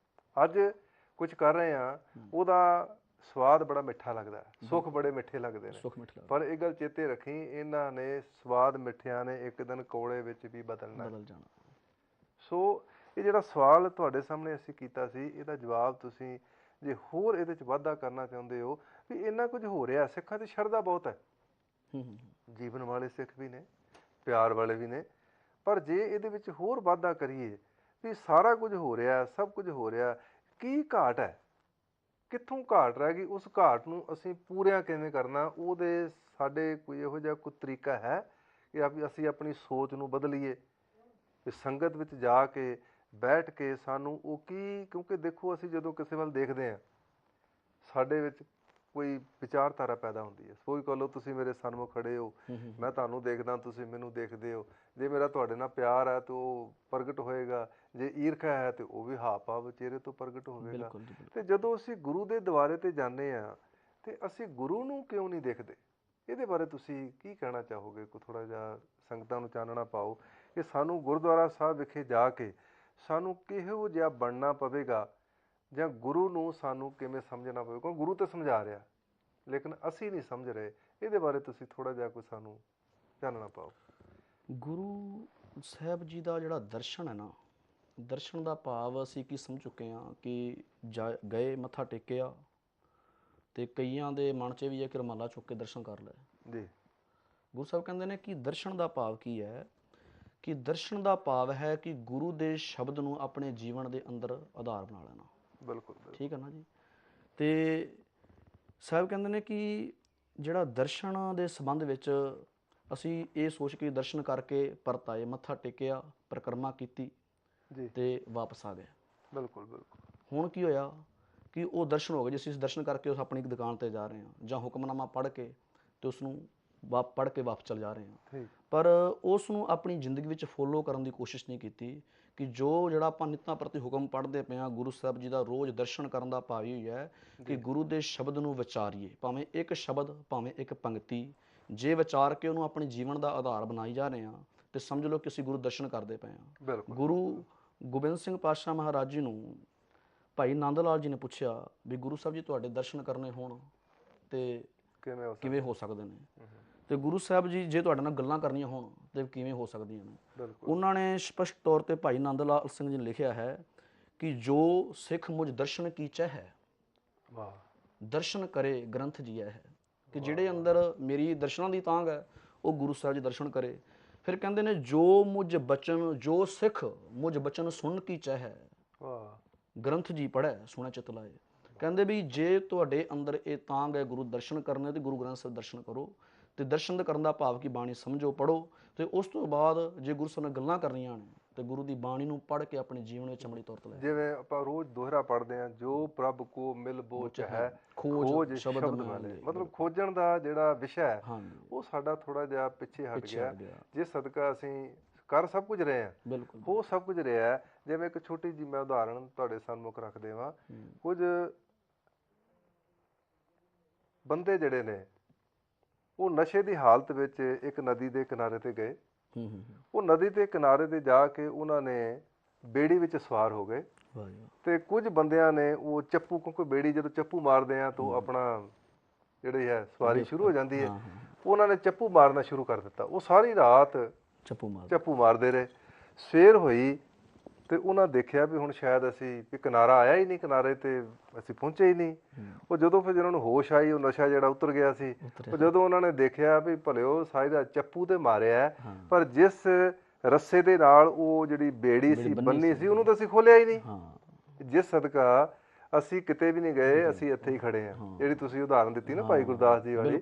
ਅੱਜ ਕੁਝ ਕਰ ਰਹੇ ਆ, ਉਹਦਾ ਸਵਾਦ ਬੜਾ ਮਿੱਠਾ ਲੱਗਦਾ, ਸੁੱਖ ਬੜੇ ਮਿੱਠੇ ਲੱਗਦੇ ਨੇ, ਪਰ ਇਹ ਗੱਲ ਚੇਤੇ ਰੱਖੀ, ਇਹਨਾਂ ਨੇ ਸਵਾਦ ਮਿੱਠਿਆਂ ਨੇ ਇੱਕ ਦਿਨ ਕੌੜੇ ਵਿੱਚ ਵੀ ਬਦਲ ਜਾਣਾ। ਸੋ ਇਹ ਜਿਹੜਾ ਸਵਾਲ ਤੁਹਾਡੇ ਸਾਹਮਣੇ ਅਸੀਂ ਕੀਤਾ ਸੀ, ਇਹਦਾ ਜਵਾਬ ਤੁਸੀਂ ਜੇ ਹੋਰ ਇਹਦੇ 'ਚ ਵਾਧਾ ਕਰਨਾ ਚਾਹੁੰਦੇ ਹੋ ਵੀ ਇੰਨਾ ਕੁਝ ਹੋ ਰਿਹਾ, ਸਿੱਖਾਂ 'ਚ ਸ਼ਰਧਾ ਬਹੁਤ ਹੈ, ਜੀਵਨ ਵਾਲੇ ਸਿੱਖ ਵੀ ਨੇ, ਪਿਆਰ ਵਾਲੇ ਵੀ ਨੇ, ਪਰ ਜੇ ਇਹਦੇ ਵਿੱਚ ਹੋਰ ਵਾਧਾ ਕਰੀਏ ਵੀ ਸਾਰਾ ਕੁਝ ਹੋ ਰਿਹਾ, ਸਭ ਕੁਝ ਹੋ ਰਿਹਾ, ਕੀ ਘਾਟ ਹੈ, ਕਿੱਥੋਂ ਘਾਟ ਰਹਿ ਗਈ, ਉਸ ਘਾਟ ਨੂੰ ਅਸੀਂ ਪੂਰਿਆਂ ਕਿਵੇਂ ਕਰਨਾ, ਉਹਦੇ ਸਾਡੇ ਕੋਈ ਇਹੋ ਜਿਹਾ ਕੋਈ ਤਰੀਕਾ ਹੈ ਕਿ ਅਸੀਂ ਆਪਣੀ ਸੋਚ ਨੂੰ ਬਦਲੀਏ, ਕਿ ਸੰਗਤ ਵਿੱਚ ਜਾ ਕੇ ਬੈਠ ਕੇ ਸਾਨੂੰ ਉਹ ਕੀ, ਕਿਉਂਕਿ ਦੇਖੋ ਅਸੀਂ ਜਦੋਂ ਕਿਸੇ ਵੱਲ ਦੇਖਦੇ ਹਾਂ ਸਾਡੇ ਵਿੱਚ ਕੋਈ ਵਿਚਾਰਧਾਰਾ ਪੈਦਾ ਹੁੰਦੀ ਹੈ। ਸੋਚ ਕਰ ਲਓ ਤੁਸੀਂ ਮੇਰੇ ਸਨਮੁਖ ਖੜੇ ਹੋ, ਮੈਂ ਤੁਹਾਨੂੰ ਦੇਖਦਾ, ਤੁਸੀਂ ਮੈਨੂੰ ਦੇਖਦੇ ਹੋ, ਜੇ ਮੇਰਾ ਤੁਹਾਡੇ ਨਾਲ ਪਿਆਰ ਹੈ ਤਾਂ ਉਹ ਪ੍ਰਗਟ ਹੋਏਗਾ, ਜੇ ਈਰਖਾ ਹੈ ਤਾਂ ਉਹ ਵੀ ਹਾਵ ਭਾਵ ਚਿਹਰੇ ਤੋਂ ਪ੍ਰਗਟ ਹੋਵੇਗਾ। ਤੇ ਜਦੋਂ ਅਸੀਂ ਗੁਰੂ ਦੇ ਦੁਆਰੇ ਤੇ ਜਾਂਦੇ ਹਾਂ ਤੇ ਅਸੀਂ ਗੁਰੂ ਨੂੰ ਕਿਉਂ ਨਹੀਂ ਦੇਖਦੇ? ਇਹਦੇ ਬਾਰੇ ਤੁਸੀਂ ਕੀ ਕਹਿਣਾ ਚਾਹੋਗੇ? ਕੋਈ ਥੋੜ੍ਹਾ ਜਿਹਾ ਸੰਗਤਾਂ ਨੂੰ ਚਾਨਣਾ ਪਾਓ ਕਿ ਸਾਨੂੰ ਗੁਰਦੁਆਰਾ ਸਾਹਿਬ ਵਿਖੇ ਜਾ ਕੇ ਸਾਨੂੰ ਕਿਹੋ ਜਿਹਾ ਬਣਨਾ ਪਵੇਗਾ, ਜਾਂ ਗੁਰੂ ਨੂੰ ਸਾਨੂੰ ਕਿਵੇਂ ਸਮਝਣਾ ਪਵੇਗਾ? ਕਿਉਂਕਿ ਗੁਰੂ ਤਾਂ ਸਮਝਾ ਰਿਹਾ, ਲੇਕਿਨ ਅਸੀਂ ਨਹੀਂ ਸਮਝ ਰਹੇ। ਇਹਦੇ ਬਾਰੇ ਤੁਸੀਂ ਥੋੜਾ ਜਿਹਾ ਕੋਈ ਸਾਨੂੰ ਚਾਨਣਾ ਪਾਓ। ਗੁਰੂ ਸਾਹਿਬ ਜੀ ਦਾ ਜਿਹੜਾ ਦਰਸ਼ਨ ਹੈ ਨਾ, ਦਰਸ਼ਨ ਦਾ ਭਾਵ ਅਸੀਂ ਕੀ ਸਮਝ ਚੁੱਕੇ ਹਾਂ ਕਿ ਗਏ ਮੱਥਾ ਟੇਕਿਆ ਤੇ ਕਈਆਂ ਦੇ ਮਨ 'ਚ ਵੀ ਹੈ ਕਿ ਰੁਮਾਲਾ ਚੁੱਕ ਕੇ ਦਰਸ਼ਨ ਕਰ ਲੈ ਜੀ। ਗੁਰੂ ਸਾਹਿਬ ਕਹਿੰਦੇ ਨੇ ਕਿ ਦਰਸ਼ਨ ਦਾ ਭਾਵ ਕੀ ਹੈ, ਕਿ ਦਰਸ਼ਨ ਦਾ ਭਾਵ ਹੈ ਕਿ ਗੁਰੂ ਦੇ ਸ਼ਬਦ ਨੂੰ ਆਪਣੇ ਜੀਵਨ ਦੇ ਅੰਦਰ ਆਧਾਰ ਬਣਾ ਲੈਣਾ। ਬਿਲਕੁਲ ਠੀਕ ਹੈ ਨਾ ਜੀ। ਤੇ ਸਾਹਿਬ ਕਹਿੰਦੇ ਨੇ ਕਿ ਜਿਹੜਾ ਦਰਸ਼ਨ ਦੇ ਸੰਬੰਧ ਵਿੱਚ ਅਸੀਂ ਇਹ ਸੋਚ ਕੇ ਦਰਸ਼ਨ ਕਰਕੇ ਪਰਤ ਆਏ, ਮੱਥਾ ਟੇਕਿਆ, ਪਰਿਕਰਮਾ ਕੀਤੀ ਜੀ ਤੇ ਵਾਪਸ ਆ ਗਏ। ਬਿਲਕੁਲ ਬਿਲਕੁਲ। ਹੁਣ ਕੀ ਹੋਇਆ ਕਿ ਉਹ ਦਰਸ਼ਨ ਹੋ ਗਏ ਜੀ, ਅਸੀਂ ਦਰਸ਼ਨ ਕਰਕੇ ਉਸ ਆਪਣੀ ਦੁਕਾਨ ਤੇ ਜਾ ਰਹੇ ਹਾਂ ਜਾਂ ਹੁਕਮਨਾਮਾ ਪੜ੍ਹ ਕੇ ਤੇ ਉਸ ਨੂੰ ਪੜ੍ਹ ਕੇ ਵਾਪਸ ਚਲ ਜਾ ਰਹੇ ਹਾਂ, ਠੀਕ। ਪਰ ਉਸ ਨੂੰ ਆਪਣੀ ਜ਼ਿੰਦਗੀ ਵਿੱਚ ਫੋਲੋ ਕਰਨ ਦੀ ਕੋਸ਼ਿਸ਼ ਨਹੀਂ ਕੀਤੀ ਕਿ ਜਿਹੜਾ ਆਪਾਂ ਨਿੱਤਾਂ ਪ੍ਰਤੀ ਹੁਕਮ ਪੜ੍ਹਦੇ ਪਏ ਹਾਂ, ਗੁਰੂ ਸਾਹਿਬ ਜੀ ਦਾ ਰੋਜ਼ ਦਰਸ਼ਨ ਕਰਨ ਦਾ ਭਾਵ ਹੀ ਹੈ ਕਿ ਗੁਰੂ ਦੇ ਸ਼ਬਦ ਨੂੰ ਵਿਚਾਰੀਏ, ਭਾਵੇਂ ਇੱਕ ਸ਼ਬਦ, ਭਾਵੇਂ ਇੱਕ ਪੰਕਤੀ, ਜੇ ਵਿਚਾਰ ਕੇ ਉਹਨੂੰ ਆਪਣੇ ਜੀਵਨ ਦਾ ਆਧਾਰ ਬਣਾਈ ਜਾ ਰਹੇ ਹਾਂ ਤੇ ਸਮਝ ਲਓ ਕਿ ਅਸੀਂ ਗੁਰੂ ਦਰਸ਼ਨ ਕਰਦੇ ਪਏ ਹਾਂ। ਬਿਲਕੁਲ। ਗੁਰੂ ਗੋਬਿੰਦ ਸਿੰਘ ਪਾਤਸ਼ਾਹ ਮਹਾਰਾਜ ਜੀ ਨੂੰ ਭਾਈ ਨੰਦ ਲਾਲ ਜੀ ਨੇ ਪੁੱਛਿਆ ਵੀ ਗੁਰੂ ਸਾਹਿਬ ਜੀ ਤੁਹਾਡੇ ਦਰਸ਼ਨ ਕਰਨੇ ਹੋਣ ਤੇ ਕਿਵੇਂ ਹੋ ਸਕਦੇ ਨੇ, ਤੇ ਗੁਰੂ ਸਾਹਿਬ ਜੀ ਜੇ ਤੁਹਾਡੇ ਨਾਲ ਗੱਲਾਂ ਕਰਨੀਆਂ ਹੋਣ ਤੇ ਕਿਵੇਂ ਹੋ ਸਕਦੀਆਂ ਨੇ। ਉਹਨਾਂ ਨੇ ਸਪਸ਼ਟ ਤੌਰ ਤੇ ਭਾਈ ਨੰਦ ਲਾਲ ਸਿੰਘ ਜੀ ਨੇ ਲਿਖਿਆ ਹੈ ਕਿ ਜੋ ਸਿੱਖ ਮੁਝ ਦਰਸ਼ਨ ਕੀਚੈ ਹੈ, ਦਰਸ਼ਨ ਕਰੇ ਗ੍ਰੰਥ ਜੀਐ ਹੈ, ਕਿ ਜਿਹੜੇ ਅੰਦਰ ਮੇਰੀ ਦਰਸ਼ਨਾਂ ਦੀ ਤਾਂਘ ਹੈ ਉਹ ਗੁਰੂ ਸਾਹਿਬ ਜੀ ਦਰਸ਼ਨ ਕਰੇ। ਫਿਰ ਕਹਿੰਦੇ ਨੇ ਜੋ ਮੁਝ ਬਚਨ, ਜੋ ਸਿੱਖ ਮੁਝ ਬਚਨ ਸੁਣ ਕੀਚੈ ਹੈ, ਗ੍ਰੰਥ ਜੀ ਪੜ੍ਹੈ ਸੁਣੈ ਚਿਤ ਲਾਏ। ਕਹਿੰਦੇ ਵੀ ਜੇ ਤੁਹਾਡੇ ਅੰਦਰ ਇਹ ਤਾਂਘ ਹੈ ਗੁਰੂ ਦਰਸ਼ਨ ਕਰਨੇ ਤੇ ਗੁਰੂ ਗ੍ਰੰਥ ਸਾਹਿਬ ਦਰਸ਼ਨ ਕਰੋ। ਤੇ ਦਰਸ਼ਨ ਕਰਨ ਦਾ ਭਾਵ ਕਿ ਬਾਣੀ ਸਮਝੋ, ਪੜ੍ਹੋ, ਤੇ ਉਸ ਤੋਂ ਬਾਅਦ ਜੇ ਗੁਰੂ ਸਾਹਿਬ ਨਾਲ ਗੱਲਾਂ ਕਰਨੀਆਂ ਨੇ ਤੇ ਗੁਰੂ ਦੀ ਬਾਣੀ ਨੂੰ ਪੜ੍ਹ ਕੇ ਆਪਣੇ ਜੀਵਨ ਵਿੱਚ ਅਮਲੀ ਤੌਰ ਤੇ ਲੈ। ਜਿਵੇਂ ਆਪਾਂ ਰੋਜ਼ ਦੋਹਰਾ ਪੜ੍ਹਦੇ ਹਾਂ, ਜੋ ਪ੍ਰਭ ਕੋ ਮਿਲ ਬੋਚ ਹੈ ਖੋਜ ਸ਼ਬਦ ਮਿਲੇ, ਮਤਲਬ ਖੋਜਣ ਦਾ ਜਿਹੜਾ ਵਿਸ਼ਾ ਹੈ ਉਹ ਸਾਡਾ ਥੋੜਾ ਜਿਹਾ ਪਿੱਛੇ ਹਟ ਗਿਆ। ਜੇ ਸਦਕਾ ਅਸੀਂ ਕਰ ਸਭ ਕੁਝ ਰਹੇ ਹਾਂ, ਬਿਲਕੁਲ ਹੋ ਸਭ ਕੁਝ ਰਿਹਾ ਹੈ। ਜਿਵੇਂ ਇੱਕ ਛੋਟੀ ਜਿਹੀ ਮੈਂ ਉਦਾਹਰਣ ਤੁਹਾਡੇ ਸਾਹਮਣੇ ਰੱਖ ਦੇਵਾਂ। ਕੁਝ ਬੰਦੇ ਜਿਹੜੇ ਨੇ ਉਹ ਨਸ਼ੇ ਦੀ ਹਾਲਤ ਵਿੱਚ ਇੱਕ ਨਦੀ ਦੇ ਕਿਨਾਰੇ ਤੇ ਗਏ। ਉਹ ਨਦੀ ਦੇ ਕਿਨਾਰੇ ਤੇ ਜਾ ਕੇ ਉਹਨਾਂ ਨੇ ਬੇੜੀ ਵਿੱਚ ਸਵਾਰ ਹੋ ਗਏ ਤੇ ਕੁਝ ਬੰਦਿਆਂ ਨੇ ਉਹ ਚੱਪੂ, ਕਿਉਂਕਿ ਬੇੜੀ ਜਦੋਂ ਚੱਪੂ ਮਾਰਦੇ ਆ ਤਾਂ ਆਪਣਾ ਜਿਹੜੀ ਹੈ ਸਵਾਰੀ ਸ਼ੁਰੂ ਹੋ ਜਾਂਦੀ ਹੈ, ਉਹਨਾਂ ਨੇ ਚੱਪੂ ਮਾਰਨਾ ਸ਼ੁਰੂ ਕਰ ਦਿੱਤਾ। ਉਹ ਸਾਰੀ ਰਾਤ ਚੱਪੂ ਮਾਰਦੇ ਰਹੇ। ਸਵੇਰ ਹੋਈ ਤੇ ਉਹਨਾਂ ਦੇਖਿਆ ਵੀ ਹੁਣ ਸ਼ਾਇਦ ਅਸੀਂ ਵੀ ਕਿਨਾਰਾ ਆਇਆ ਹੀ ਨਹੀਂ, ਕਿਨਾਰੇ ਤੇ ਅਸੀਂ ਪਹੁੰਚੇ ਹੀ ਨਹੀਂ। ਉਹ ਜਦੋਂ ਫਿਰ ਜਿਹਨਾਂ ਨੂੰ ਹੋਸ਼ ਆਈ, ਉਹ ਨਸ਼ਾ ਜਿਹੜਾ ਉਤਰ ਗਿਆ ਸੀ, ਉਹ ਜਦੋਂ ਉਹਨਾਂ ਨੇ ਦੇਖਿਆ ਵੀ ਭਲਿਓ ਸਾਰੀ ਦਾ ਚੱਪੂ ਤੇ ਮਾਰਿਆ, ਪਰ ਜਿਸ ਰੱਸੇ ਦੇ ਨਾਲ ਉਹ ਜਿਹੜੀ ਬੇੜੀ ਸੀ ਬੰਨੀ ਸੀ ਉਹਨੂੰ ਤਾਂ ਅਸੀਂ ਖੋਲਿਆ ਹੀ ਨਹੀਂ। ਜਿਸ ਸਦਕਾ ਅਸੀਂ ਕਿਤੇ ਵੀ ਨਹੀਂ ਗਏ, ਅਸੀਂ ਇੱਥੇ ਹੀ ਖੜੇ ਹਾਂ। ਜਿਹੜੀ ਤੁਸੀਂ ਉਦਾਹਰਨ ਦਿੱਤੀ ਨਾ ਭਾਈ ਗੁਰਦਾਸ ਜੀ ਵਾਲੀ,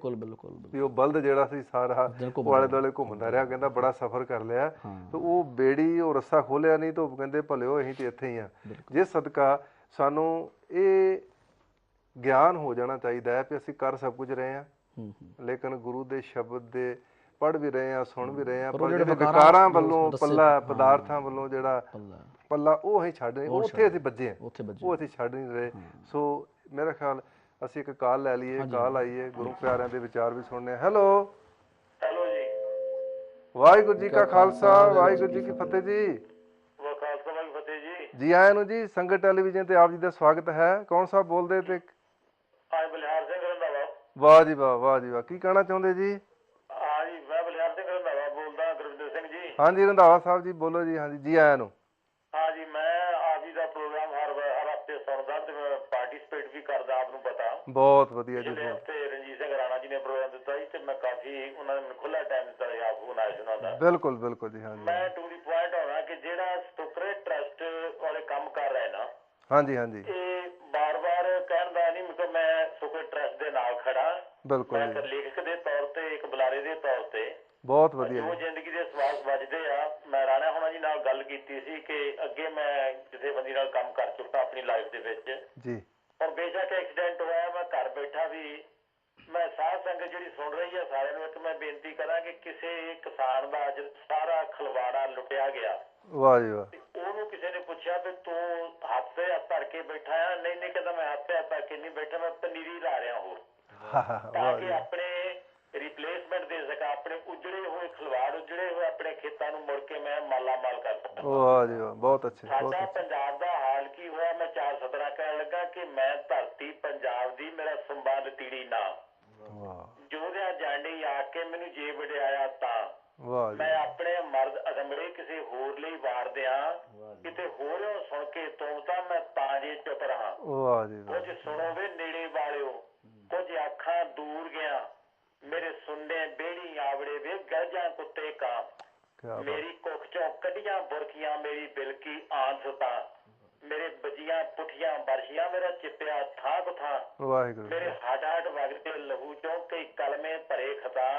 ਵੀ ਉਹ ਬਲਦ ਜਿਹੜਾ ਸੀ ਸਾਰਾ ਆਲੇ ਦੁਆਲੇ ਘੁੰਮਦਾ ਰਿਹਾ, ਕਹਿੰਦਾ ਬੜਾ ਸਫ਼ਰ ਕਰ ਲਿਆ, ਤੇ ਉਹ ਬੇੜੀ ਉਹ ਰੱਸਾ ਖੋਲਿਆ ਨਹੀਂ, ਤਾਂ ਉਹ ਕਹਿੰਦੇ ਭਲਿਓ ਅਸੀਂ ਤੇ ਇੱਥੇ ਹੀ ਹਾਂ। ਜਿਸ ਸਦਕਾ ਸਾਨੂੰ ਇਹ ਗਿਆਨ ਹੋ ਜਾਣਾ ਚਾਹੀਦਾ ਹੈ ਕਿ ਅਸੀਂ ਕਰ ਸਭ ਕੁਝ ਰਹੇ ਹਾਂ, ਲੇਕਿਨ ਗੁਰੂ ਦੇ ਸ਼ਬਦ ਦੇ ਪੜ੍ਹ ਵੀ ਰਹੇ ਹਾਂ, ਸੁਣ ਵੀ ਰਹੇ ਹਾਂ, ਪਰ ਜਿਹੜੇ ਵਿਕਾਰਾਂ ਵੱਲੋਂ ਪੱਲਾ, ਪਦਾਰਥਾਂ ਵੱਲੋਂ ਜਿਹੜਾ ਪੱਲਾ ਉਹ ਅਸੀਂ ਛੱਡ ਰਹੇ, ਉੱਥੇ ਅਸੀਂ ਵੱਜੇ ਹਾਂ, ਉਹ ਅਸੀਂ ਛੱਡ ਨਹੀਂ ਰਹੇ। ਸੋ ਮੇਰਾ ਖਿਆਲ ਅਸੀਂ ਇੱਕ ਕਾਲ ਲੈ ਲਈਏ, ਕਾਲ ਆਈਏ, ਗੁਰੂ ਪਿਆਰਿਆਂ ਦੇ ਵਿਚਾਰ ਵੀ ਸੁਣਨੇ। ਹੈਲੋ ਜੀ, ਵਾਹਿਗੁਰੂ ਜੀ ਕਾ ਖਾਲਸਾ, ਵਾਹਿਗੁਰੂ ਜੀ ਕੀ ਫਤਿਹ ਜੀ। ਜੀ ਆਇਆਂ ਨੂੰ ਜੀ। ਸੰਗਤ ਟੈਲੀਵਿਜ਼ਨ ਤੇ ਆਪ ਜੀ ਦਾ ਸਵਾਗਤ ਹੈ। ਕੌਣ ਸਾਹਿਬ ਬੋਲਦੇ ਤੇ? ਬਲਿਹਾਰ ਸਿੰਘ ਰੰਧਾਵਾ। ਵਾਹ ਜੀ ਵਾਹ, ਵਾਹ ਜੀ ਵਾਹ। ਕੀ ਕਹਿਣਾ ਚਾਹੁੰਦੇ ਜੀ? ਹਾਂ ਜੀ, ਮੈਂ ਬਲਿਹਾਰ ਸਿੰਘ ਰੰਧਾਵਾ ਬੋਲਦਾ, ਗੁਰਵਿੰਦਰ ਸਿੰਘ ਜੀ। ਹਾਂਜੀ ਰੰਧਾਵਾ ਸਾਹਿਬ ਜੀ ਬੋਲੋ ਜੀ। ਹਾਂਜੀ ਜੀ ਆਇਆਂ ਨੂੰ। ਹਾਂ ਜੀ, ਮੈਂ ਆਪ ਜੀ ਦਾ ਪ੍ਰੋਗਰਾਮ ਹਰ ਹਫ਼ਤੇ ਸੁਣਦਾ ਤੇ ਮੈਂ ਪਾਰਟਿਸਿਪੇਟ ਵੀ ਕਰਦਾ, ਆਪ ਨੂੰ ਪਤਾ। ਬਹੁਤ ਵਧੀਆ ਜੀ। ਪਿਛਲੇ ਹਫ਼ਤੇ ਰਣਜੀਤ ਸਿੰਘ ਰਾਣਾ ਜੀ ਨੇ ਪ੍ਰੋਗਰਾਮ ਦਿੱਤਾ ਜੀ ਤੇ ਮੈਂ ਕਾਫੀ ਉਹਨਾਂ ਨੇ ਮੈਨੂੰ ਖੁੱਲ੍ਹਾ ਟਾਈਮ ਦਿੱਤਾ ਜੀ, ਆਪ ਉਹਨਾਂ ਨੇ ਸੁਣਾ ਦਾ। ਬਿਲਕੁਲ ਬਿਲਕੁਲ ਜੀ। ਹਾਂਜੀ ਮੈਂ ਟੂ ਦੀ ਪੁਆਇੰਟ ਆਉਣਾ ਕਿ ਜਿਹੜਾ ਸਟੋਕਰੇ ਟਰਸਟ ਵਾਲੇ ਕੰਮ ਕਰ ਰਹੇ ਨਾ, ਹਾਂਜੀ ਹਾਂਜੀ, ਇਹ ਬਾਰ-ਬਾਰ ਕਹਿਣ ਦਾ ਨਹੀਂ ਮਤਲਬ ਮੈਂ ਸਟੋਕਰੇ ਟਰਸਟ ਦੇ ਨਾਲ ਖੜਾ। ਬਿਲਕੁਲ ਮੈਂ ਇੱਕ ਲੇਖਕ ਦੇ ਤੌਰ ਤੇ, ਇੱਕ ਬੁਲਾਰੇ ਦੇ ਤੌਰ ਤੇ ਬਹੁਤ ਵਧੀਆ ਜੋ ਜ਼ਿੰਦਗੀ ਦੇ ਸਵਾਸ ਵੱਜਦੇ ਆ। ਮੈਂ ਰਾਣਾ ਹੋਣਾ ਜੀ ਨਾਲ ਗੱਲ ਕੀਤੀ ਸੀ ਕਿ ਅੱਗੇ ਮੈਂ ਕਿਸੇ ਬੰਦੇ ਨਾਲ ਕੰਮ ਕਰ ਚੁੱਕਾ ਆਪਣੀ ਲਾਈਫ ਦੇ ਵਿੱਚ ਜੀ, ਔਰ ਬੇਸ਼ੱਕ ਐਕਸੀਡੈਂਟ ਹੋਇਆ, ਮੈਂ ਘਰ ਬੈਠਾ ਵੀ ਮੈਂ ਸਾਧ ਸੰਗਤ ਜਿਹੜੀ ਸੁਣ ਰਹੀ ਆ ਸਾਰਿਆਂ ਨੂੰ ਇੱਕ ਮੈਂ ਬੇਨਤੀ ਕਰਾਂ ਕਿ ਕਿਸੇ ਕਿਸਾਨ ਦਾ ਅੱਜ ਸਾਰਾ ਖਲਵਾੜਾ ਲੁੱਟਿਆ ਗਿਆ। ਵਾਹ ਜੀ ਵਾਹ। ਉਹਨੂੰ ਕਿਸੇ ਨੇ ਪੁੱਛਿਆ ਵੀ ਤੂੰ ਹੱਥ ਤੇ ਹੱਥ ਧਰ ਕੇ ਬੈਠਾ ਆ? ਨਹੀਂ ਨਹੀਂ, ਕਹਿੰਦਾ ਮੈਂ ਹੱਥ ਤੇ ਹੱਥ ਧਰ ਕੇ ਨਹੀਂ ਬੈਠਾ, ਮੈਂ ਪਨੀਰੀ ਲਾ ਰਿਹਾ ਹੋਰ, ਤਾਂ ਕਿ ਆਪਣੇ ਰਿਪਲੇਸਮੈਂਟ ਦੇ ਸਕਾਂ, ਆਪਣੇ ਉਜੜੇ ਹੋਏ ਖਲਵਾੜ, ਉਜੜੇ ਹੋਏ ਆਪਣੇ ਖੇਤਾਂ ਨੂੰ ਮੁੜ ਕੇ ਮੈਂ ਮਾਲਾ ਮਾਲ ਕਰ ਸਕਾਂ। ਵਾਹ ਜੀ ਵਾਹ, ਬਹੁਤ ਅੱਛੇ। ਸਾਡਾ ਪੰਜਾਬ ਦਾ ਹਾਲ ਕੀ ਹੋਇਆ, ਮੈਂ 4 ਸਤਰਾਂ ਕਹਿਣ ਲੱਗਾ ਕਿ ਮੈਂ ਧਰਤੀ ਪੰਜਾਬ ਦੀ, ਮੇਰਾ ਸੰਬੰਧ ਤੀੜੀ ਨਾ। ਮੈਨੂੰ ਜੇ ਵਡਿਆਇਆ ਤਾਂ ਵਾਹ ਜੀ ਮੈਂ ਆਪਣੇ ਮਰਦ ਅਗੰਬੜੇ ਕਿਸੇ ਹੋਰ ਲਈ ਵਾਰ ਦਿਆਂ, ਕਿਤੇ ਹੋਰਿਓ ਸੁਣ ਕੇ ਤੁਮਤਾ ਮੈਂ ਤਾਂ ਜੇ ਚੁੱਪ ਰਹਾ। ਵਾਹ ਜੀ ਵਾਹ। ਕੁਝ ਸੁਣੋ ਵੇ ਨੇੜੇ ਵਾਲਿਓ, ਕੁਝ ਅੱਖਾਂ ਦੂਰ ਗਿਆ, ਮੇਰੇ ਸੁਣਨੇ ਬੇੜੀ ਆਵੜੇ ਵੇ ਗਰਜਾਂ ਕੁੱਤੇ ਕਾਂ। ਕਿਆ ਬਾਤ। ਮੇਰੀ ਕੁੱਖ ਚੋਂ ਕੱਢੀਆਂ ਬੁਰਕੀਆਂ ਮੇਰੀ ਬਿਲਕੀ ਆਂਸ ਤਾਂ, ਮੇਰੇ ਬੱਜੀਆਂ ਪੁੱਠੀਆਂ ਬਰਸ਼ੀਆਂ ਮੇਰਾ ਚਿੱਟਿਆ ਥਾਂ ਕੁਥਾਂ। ਵਾਹਿਗੁਰੂ ਮੇਰੇ ਹੱਡ ਹੱਡ ਵਗਦੇ ਲਹੂ ਚੋਂ ਕਈ ਕਲਮੇ ਭਰੇ ਖਤਾ,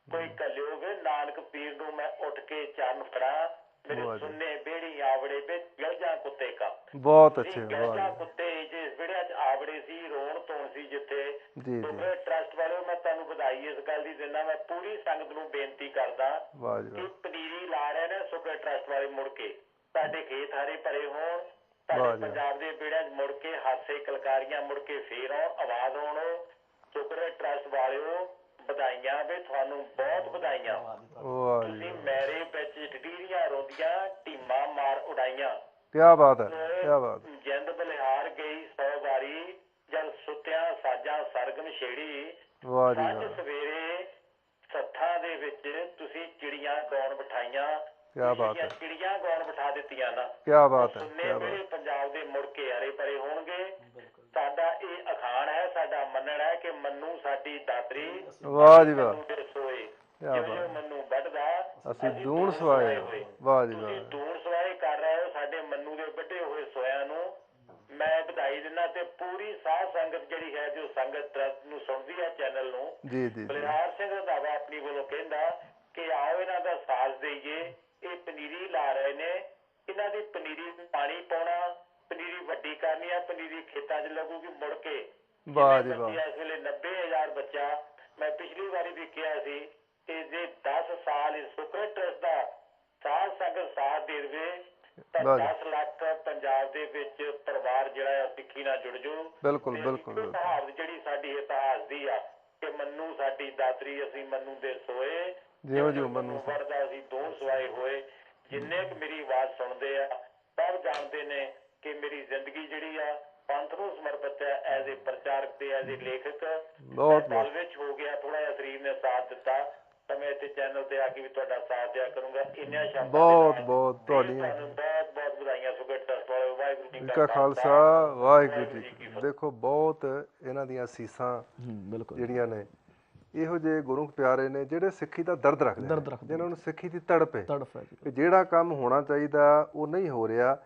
ਕੋਈ ਕੱਲਿਓ ਵੇ ਨਾਨਕ ਪੀਰ ਨੂੰ ਮੈਂ ਉੱਠ ਕੇ ਚਰਨ ਫੜਾ, ਮੇਰੇ ਵਾਹ ਜੀ। ਸੁਣਨੇ ਬੇੜੀ ਆਵੜੇ ਵੇ ਗਰਜਾਂ ਕੁੱਤੇ ਕਾ। ਬਹੁਤ ਅੱਛੇ ਵਾਹ ਗਰਜਾਂ ਜੀ ਕੁੱਤੇ ਜਿਸ ਵਿੜਿਆਂ 'ਚ ਆਵੜੇ ਸੀ, ਰੋਣ ਧੋਣ ਸੀ ਜਿੱਥੇ। ਜੀ ਤੋ ਜੀ ਫਿਰ ਟਰਸਟ ਵਾਲਿਓ ਮੈਂ ਤੁਹਾਨੂੰ ਵਧਾਈ ਇਸ ਗੱਲ ਦੀ ਦਿੰਦਾ, ਮੈਂ ਪੂਰੀ ਸੰਗਤ ਨੂੰ ਬੇਨਤੀ ਕਰਦਾ ਵਾਹ ਜੀ ਕਿ ਵਾਹ। ਪਨੀਰੀ ਲਾ ਰਹੇ ਨੇ ਸੁਪਰ ਟਰਸਟ ਵਾਲੇ ਮੁੜ ਕੇ ਸਾਡੇ ਖੇਤ ਹਰੇ ਭਰੇ ਹੋਣ, ਵਾਹ ਸਾਡੇ ਜੀ। ਪੰਜਾਬ ਦੇ ਵਿੜਿਆਂ 'ਚ ਮੁੜ ਕੇ ਹਾਸੇ ਕਲਕਾਰੀਆਂ ਮੁੜ ਕੇ ਫੇਰ ਆਉਣ, ਆਵਾਜ਼ ਆਉਣ। ਸੁਪਰ ਟਰਸਟ ਵਾਲਿਓ ਵਧਾਈਆਂ ਵੇ, ਤੁਹਾਨੂੰ ਬਹੁਤ ਵਧਾਈਆਂ। ਵਾਹ ਜੀ ਤੁਸੀਂ ਮੇਰੇ ਵਿੱਚ ਢੀਰੀਆਂ ਰੋਂਦੀਆਂ ਢੀਮਾਂ ਮਾਰ ਉਡਾਈਆਂ। ਕਿਆ ਬਾਤ ਹੈ ਕਿਆ ਬਾਤ। ਜਿੰਦ ਬਲਿਹਾਰ ਗਈ 100 ਵਾਰੀ, ਜਦ ਸੁੱਤਿਆਂ ਸਾਜਾਂ ਸਰਗਮ ਛੇੜੀ। ਵਾਹ ਜੀ ਅੱਜ ਵਾਹ। ਸਵੇਰੇ ਸੱਥਾਂ ਦੇ ਵਿੱਚ ਤੁਸੀਂ ਚਿੜੀਆਂ ਗਾਉਣ ਬਿਠਾਈਆਂ, ਕਿਆ ਬਾਤ ਹੈ ਚਿੜੀਆਂ ਗਾਉਣ ਬਿਠਾ ਦਿੱਤੀਆਂ ਨਾ। ਕਿਆ ਬਾਤ ਹੈ ਸੁਣਨੇ ਕਿਆ ਮੇਰੇ ਬਾਤ। ਪੰਜਾਬ ਦੇ ਮੁੜ ਕੇ ਹਰੇ ਭਰੇ ਹੋਣਗੇ। ਸਾਡਾ ਇਹ ਅਖਾਣ ਹੈ, ਸਾਡਾ ਮੰਨਣਾ ਹੈ ਕਿ ਮੰਨੂ ਸਾਡੀ ਦਾਤਰੀ, ਵਾਹ ਜੀ ਵਾਹ। ਮੰਨੂ ਦੇ ਸੋਏ, ਕਿਆ ਜਿਉਂ ਜਿਉਂ ਬਾਤ। ਮੰਨੂ ਵੱਢਦਾ ਅਸੀਂ ਦੂਣ ਸਵਾਏ ਹੋਏ। ਵਾਹ ਜੀ ਤੁਸੀਂ ਵਾਹ। ਦੂਣ ਸਵਾਏ ਕਰ ਰਹੇ ਹੋ ਸਾਡੇ ਮੰਨੂ ਦੇ ਵੱਡੇ ਹੋਏ ਸੋਇਆਂ ਨੂੰ। ਮੈਂ ਵਧਾਈ ਦਿੰਦਾ ਤੇ ਪੂਰੀ ਸਾਧ ਸੰਗਤ ਜਿਹੜੀ ਹੈ, ਜੋ ਸੰਗਤ ਟਰਸਟ ਨੂੰ ਸੁਣਦੀ ਹੈ, ਚੈਨਲ ਨੂੰ। ਜੀ ਜੀ ਜੀ। ਬਲਿਹਾਰ ਸਿੰਘ ਰੰਧਾਵਾ ਆਪਣੀ ਵੱਲੋਂ ਕਹਿੰਦਾ ਕਿ ਆਓ ਇਹਨਾਂ ਦਾ ਸਾਥ ਦੇਈਏ। ਇਹ ਪਨੀਰੀ ਲਾ ਰਹੇ ਨੇ, ਇਹਨਾਂ ਦੀ ਪਨੀਰੀ ਨੂੰ ਪਾਣੀ ਪਾਉਣਾ, ਪਨੀਰੀ ਵੱਡੀ ਕਰਨੀ ਆ, ਪਨੀਰੀ ਖੇਤਾਂ 'ਚ ਲੱਗੂਗੀ ਮੁੜ ਕੇ। ਵਾਹ ਜੀ ਵਾਹ। ਇਸ ਵੇਲੇ 90,000 ਬੱਚਾ, ਮੈਂ ਪਿਛਲੀ ਵਾਰੀ ਵੀ ਕਿਹਾ ਸੀ ਕਿ ਜੇ 10 ਸਾਲ ਇਸ ਸੁਪਰ ਟਰਸਟ ਦਾ ਸਾਧ ਸੰਗਤ ਸਾਥ ਦੇ ਦੇਵੇ ਤਾਂ ਵਾਹ ਜੀ। 10 ਲੱਖ ਪੰਜਾਬ ਦੇ ਵਿੱਚ ਪਰਿਵਾਰ ਜਿਹੜਾ ਆ ਸਿੱਖੀ ਨਾਲ ਜੁੜ ਜੂ। ਬਿਲਕੁਲ ਤੇ ਬਿਲਕੁਲ ਬਿਲਕੁਲ। ਕਹਾਵਤ ਜਿਹੜੀ ਸਾਡੀ ਇਤਿਹਾਸ ਦੀ ਆ ਕਿ ਮੰਨੂ ਸਾਡੀ ਦਾਤਰੀ, ਅਸੀਂ ਮੰਨੂ ਦੇ ਸੋਏ, ਜਿਉਂ ਜਿਉਂ ਮੰਨੂ ਵਰਦਾ ਅਸੀਂ ਦੋਨ ਸਵਾਏ ਹੋਏ। ਜਿੰਨੇ ਕੁ ਮੇਰੀ ਆਵਾਜ਼ ਸੁਣਦੇ ਆ ਸਭ ਜਾਣਦੇ ਨੇ ਕਿ ਮੇਰੀ ਜ਼ਿੰਦਗੀ ਜਿਹੜੀ ਆ ਪੰਥ ਨੂੰ ਸਮਰਪਿਤ ਹੈ, ਐਜ਼ ਏ ਪ੍ਰਚਾਰਕ ਤੇ ਐਜ਼ ਏ ਲੇਖਕ। ਬਹੁਤ ਦਲ ਵਿੱਚ ਹੋ ਗਿਆ, ਥੋੜਾ ਜਿਹਾ ਸਰੀਰ ਨੇ ਸਾਥ ਦਿੱਤਾ ਤਾਂ ਮੈਂ ਇੱਥੇ ਚੈਨਲ ਤੇ ਆ ਕੇ ਵੀ ਤੁਹਾਡਾ ਸਾਥ ਦਿਆ ਕਰੂੰਗਾ। ਇੰਨੀਆਂ ਸ਼ਬਦਾਂ ਦੇ ਬਹੁਤ ਨਾਲ ਬਹੁਤ ਤੁਹਾਡੀ ਤੁਹਾਨੂੰ ਬਹੁਤ ਬਹੁਤ ਵਧਾਈਆਂ। ਸੁਪਰ ਟਰਸਟ ਵਾਲਿਓ, ਵਾਹਿਗੁਰੂ ਜੀ ਜੀ ਕਾ ਕਾ ਖਾਲਸਾ ਵਾਹਿਗੁਰੂ ਜੀ ਕੀ ਫਤਿਹ। ਫਤਿਹ। ਦੇਖੋ ਬਹੁਤ ਇਹਨਾਂ ਦੀਆਂ ਸੀਸਾਂ ਬਿਲਕੁਲ ਜਿਹੜੀਆਂ ਨੇ, ਇਹੋ ਜਿਹੇ ਗੁਰੂ ਪਿਆਰੇ ਨੇ ਜਿਹੜੇ ਸਿੱਖੀ ਦਾ ਦਰਦ ਰੱਖਦੇ ਦਰਦ ਨੇ, ਰੱਖਦੇ ਜਿਨ੍ਹਾਂ ਨੂੰ ਸਿੱਖੀ ਦੀ ਤੜਪ ਹੈ ਤੜਫ ਹੈ ਜੀ। ਕਿ ਜਿਹੜਾ ਕੰਮ ਹੋਣਾ ਚਾਹੀਦਾ ਉਹ ਨਹੀਂ ਹੋ ਰਿਹਾ,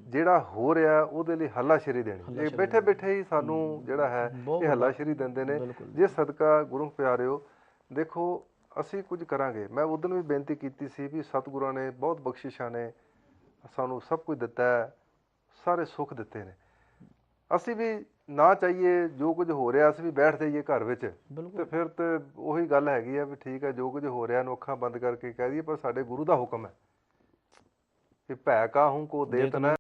ਜਿਹੜਾ ਹੋ ਰਿਹਾ ਉਹਦੇ ਲਈ ਹੱਲਾਸ਼ੇਰੀ ਦੇਣੀ। ਇਹ ਬੈਠੇ ਬੈਠੇ ਹੀ ਸਾਨੂੰ ਜਿਹੜਾ ਹੈ ਇਹ ਹੱਲਾਸ਼ੇਰੀ ਦਿੰਦੇ ਨੇ। ਜੇ ਸਦਕਾ ਗੁਰੂ ਪਿਆਰਿਓ ਦੇਖੋ ਅਸੀਂ ਕੁਝ ਕਰਾਂਗੇ। ਮੈਂ ਉਦੋਂ ਵੀ ਬੇਨਤੀ ਕੀਤੀ ਸੀ ਵੀ ਸਤਿਗੁਰਾਂ ਨੇ ਬਹੁਤ ਬਖਸ਼ਿਸ਼ਾਂ ਨੇ ਸਾਨੂੰ ਸਭ ਕੁਝ ਦਿੱਤਾ ਹੈ, ਸਾਰੇ ਸੁੱਖ ਦਿੱਤੇ ਨੇ। ਅਸੀਂ ਵੀ ਨਾ ਚਾਹੀਏ ਜੋ ਕੁਝ ਹੋ ਰਿਹਾ ਅਸੀਂ ਵੀ ਬੈਠ ਜਾਈਏ ਘਰ ਵਿੱਚ ਤੇ ਫਿਰ ਤੇ ਉਹੀ ਗੱਲ ਹੈਗੀ ਆ ਵੀ ਠੀਕ ਹੈ ਜੋ ਕੁਝ ਹੋ ਰਿਹਾ ਨੂੰ ਅੱਖਾਂ ਬੰਦ ਕਰਕੇ ਕਹਿ ਦਈਏ, ਪਰ ਸਾਡੇ ਗੁਰੂ ਦਾ ਹੁਕਮ ਹੈ ਕਿ ਭੈ ਕਾਹੂ ਕੋ ਦੇਤ ਨਾ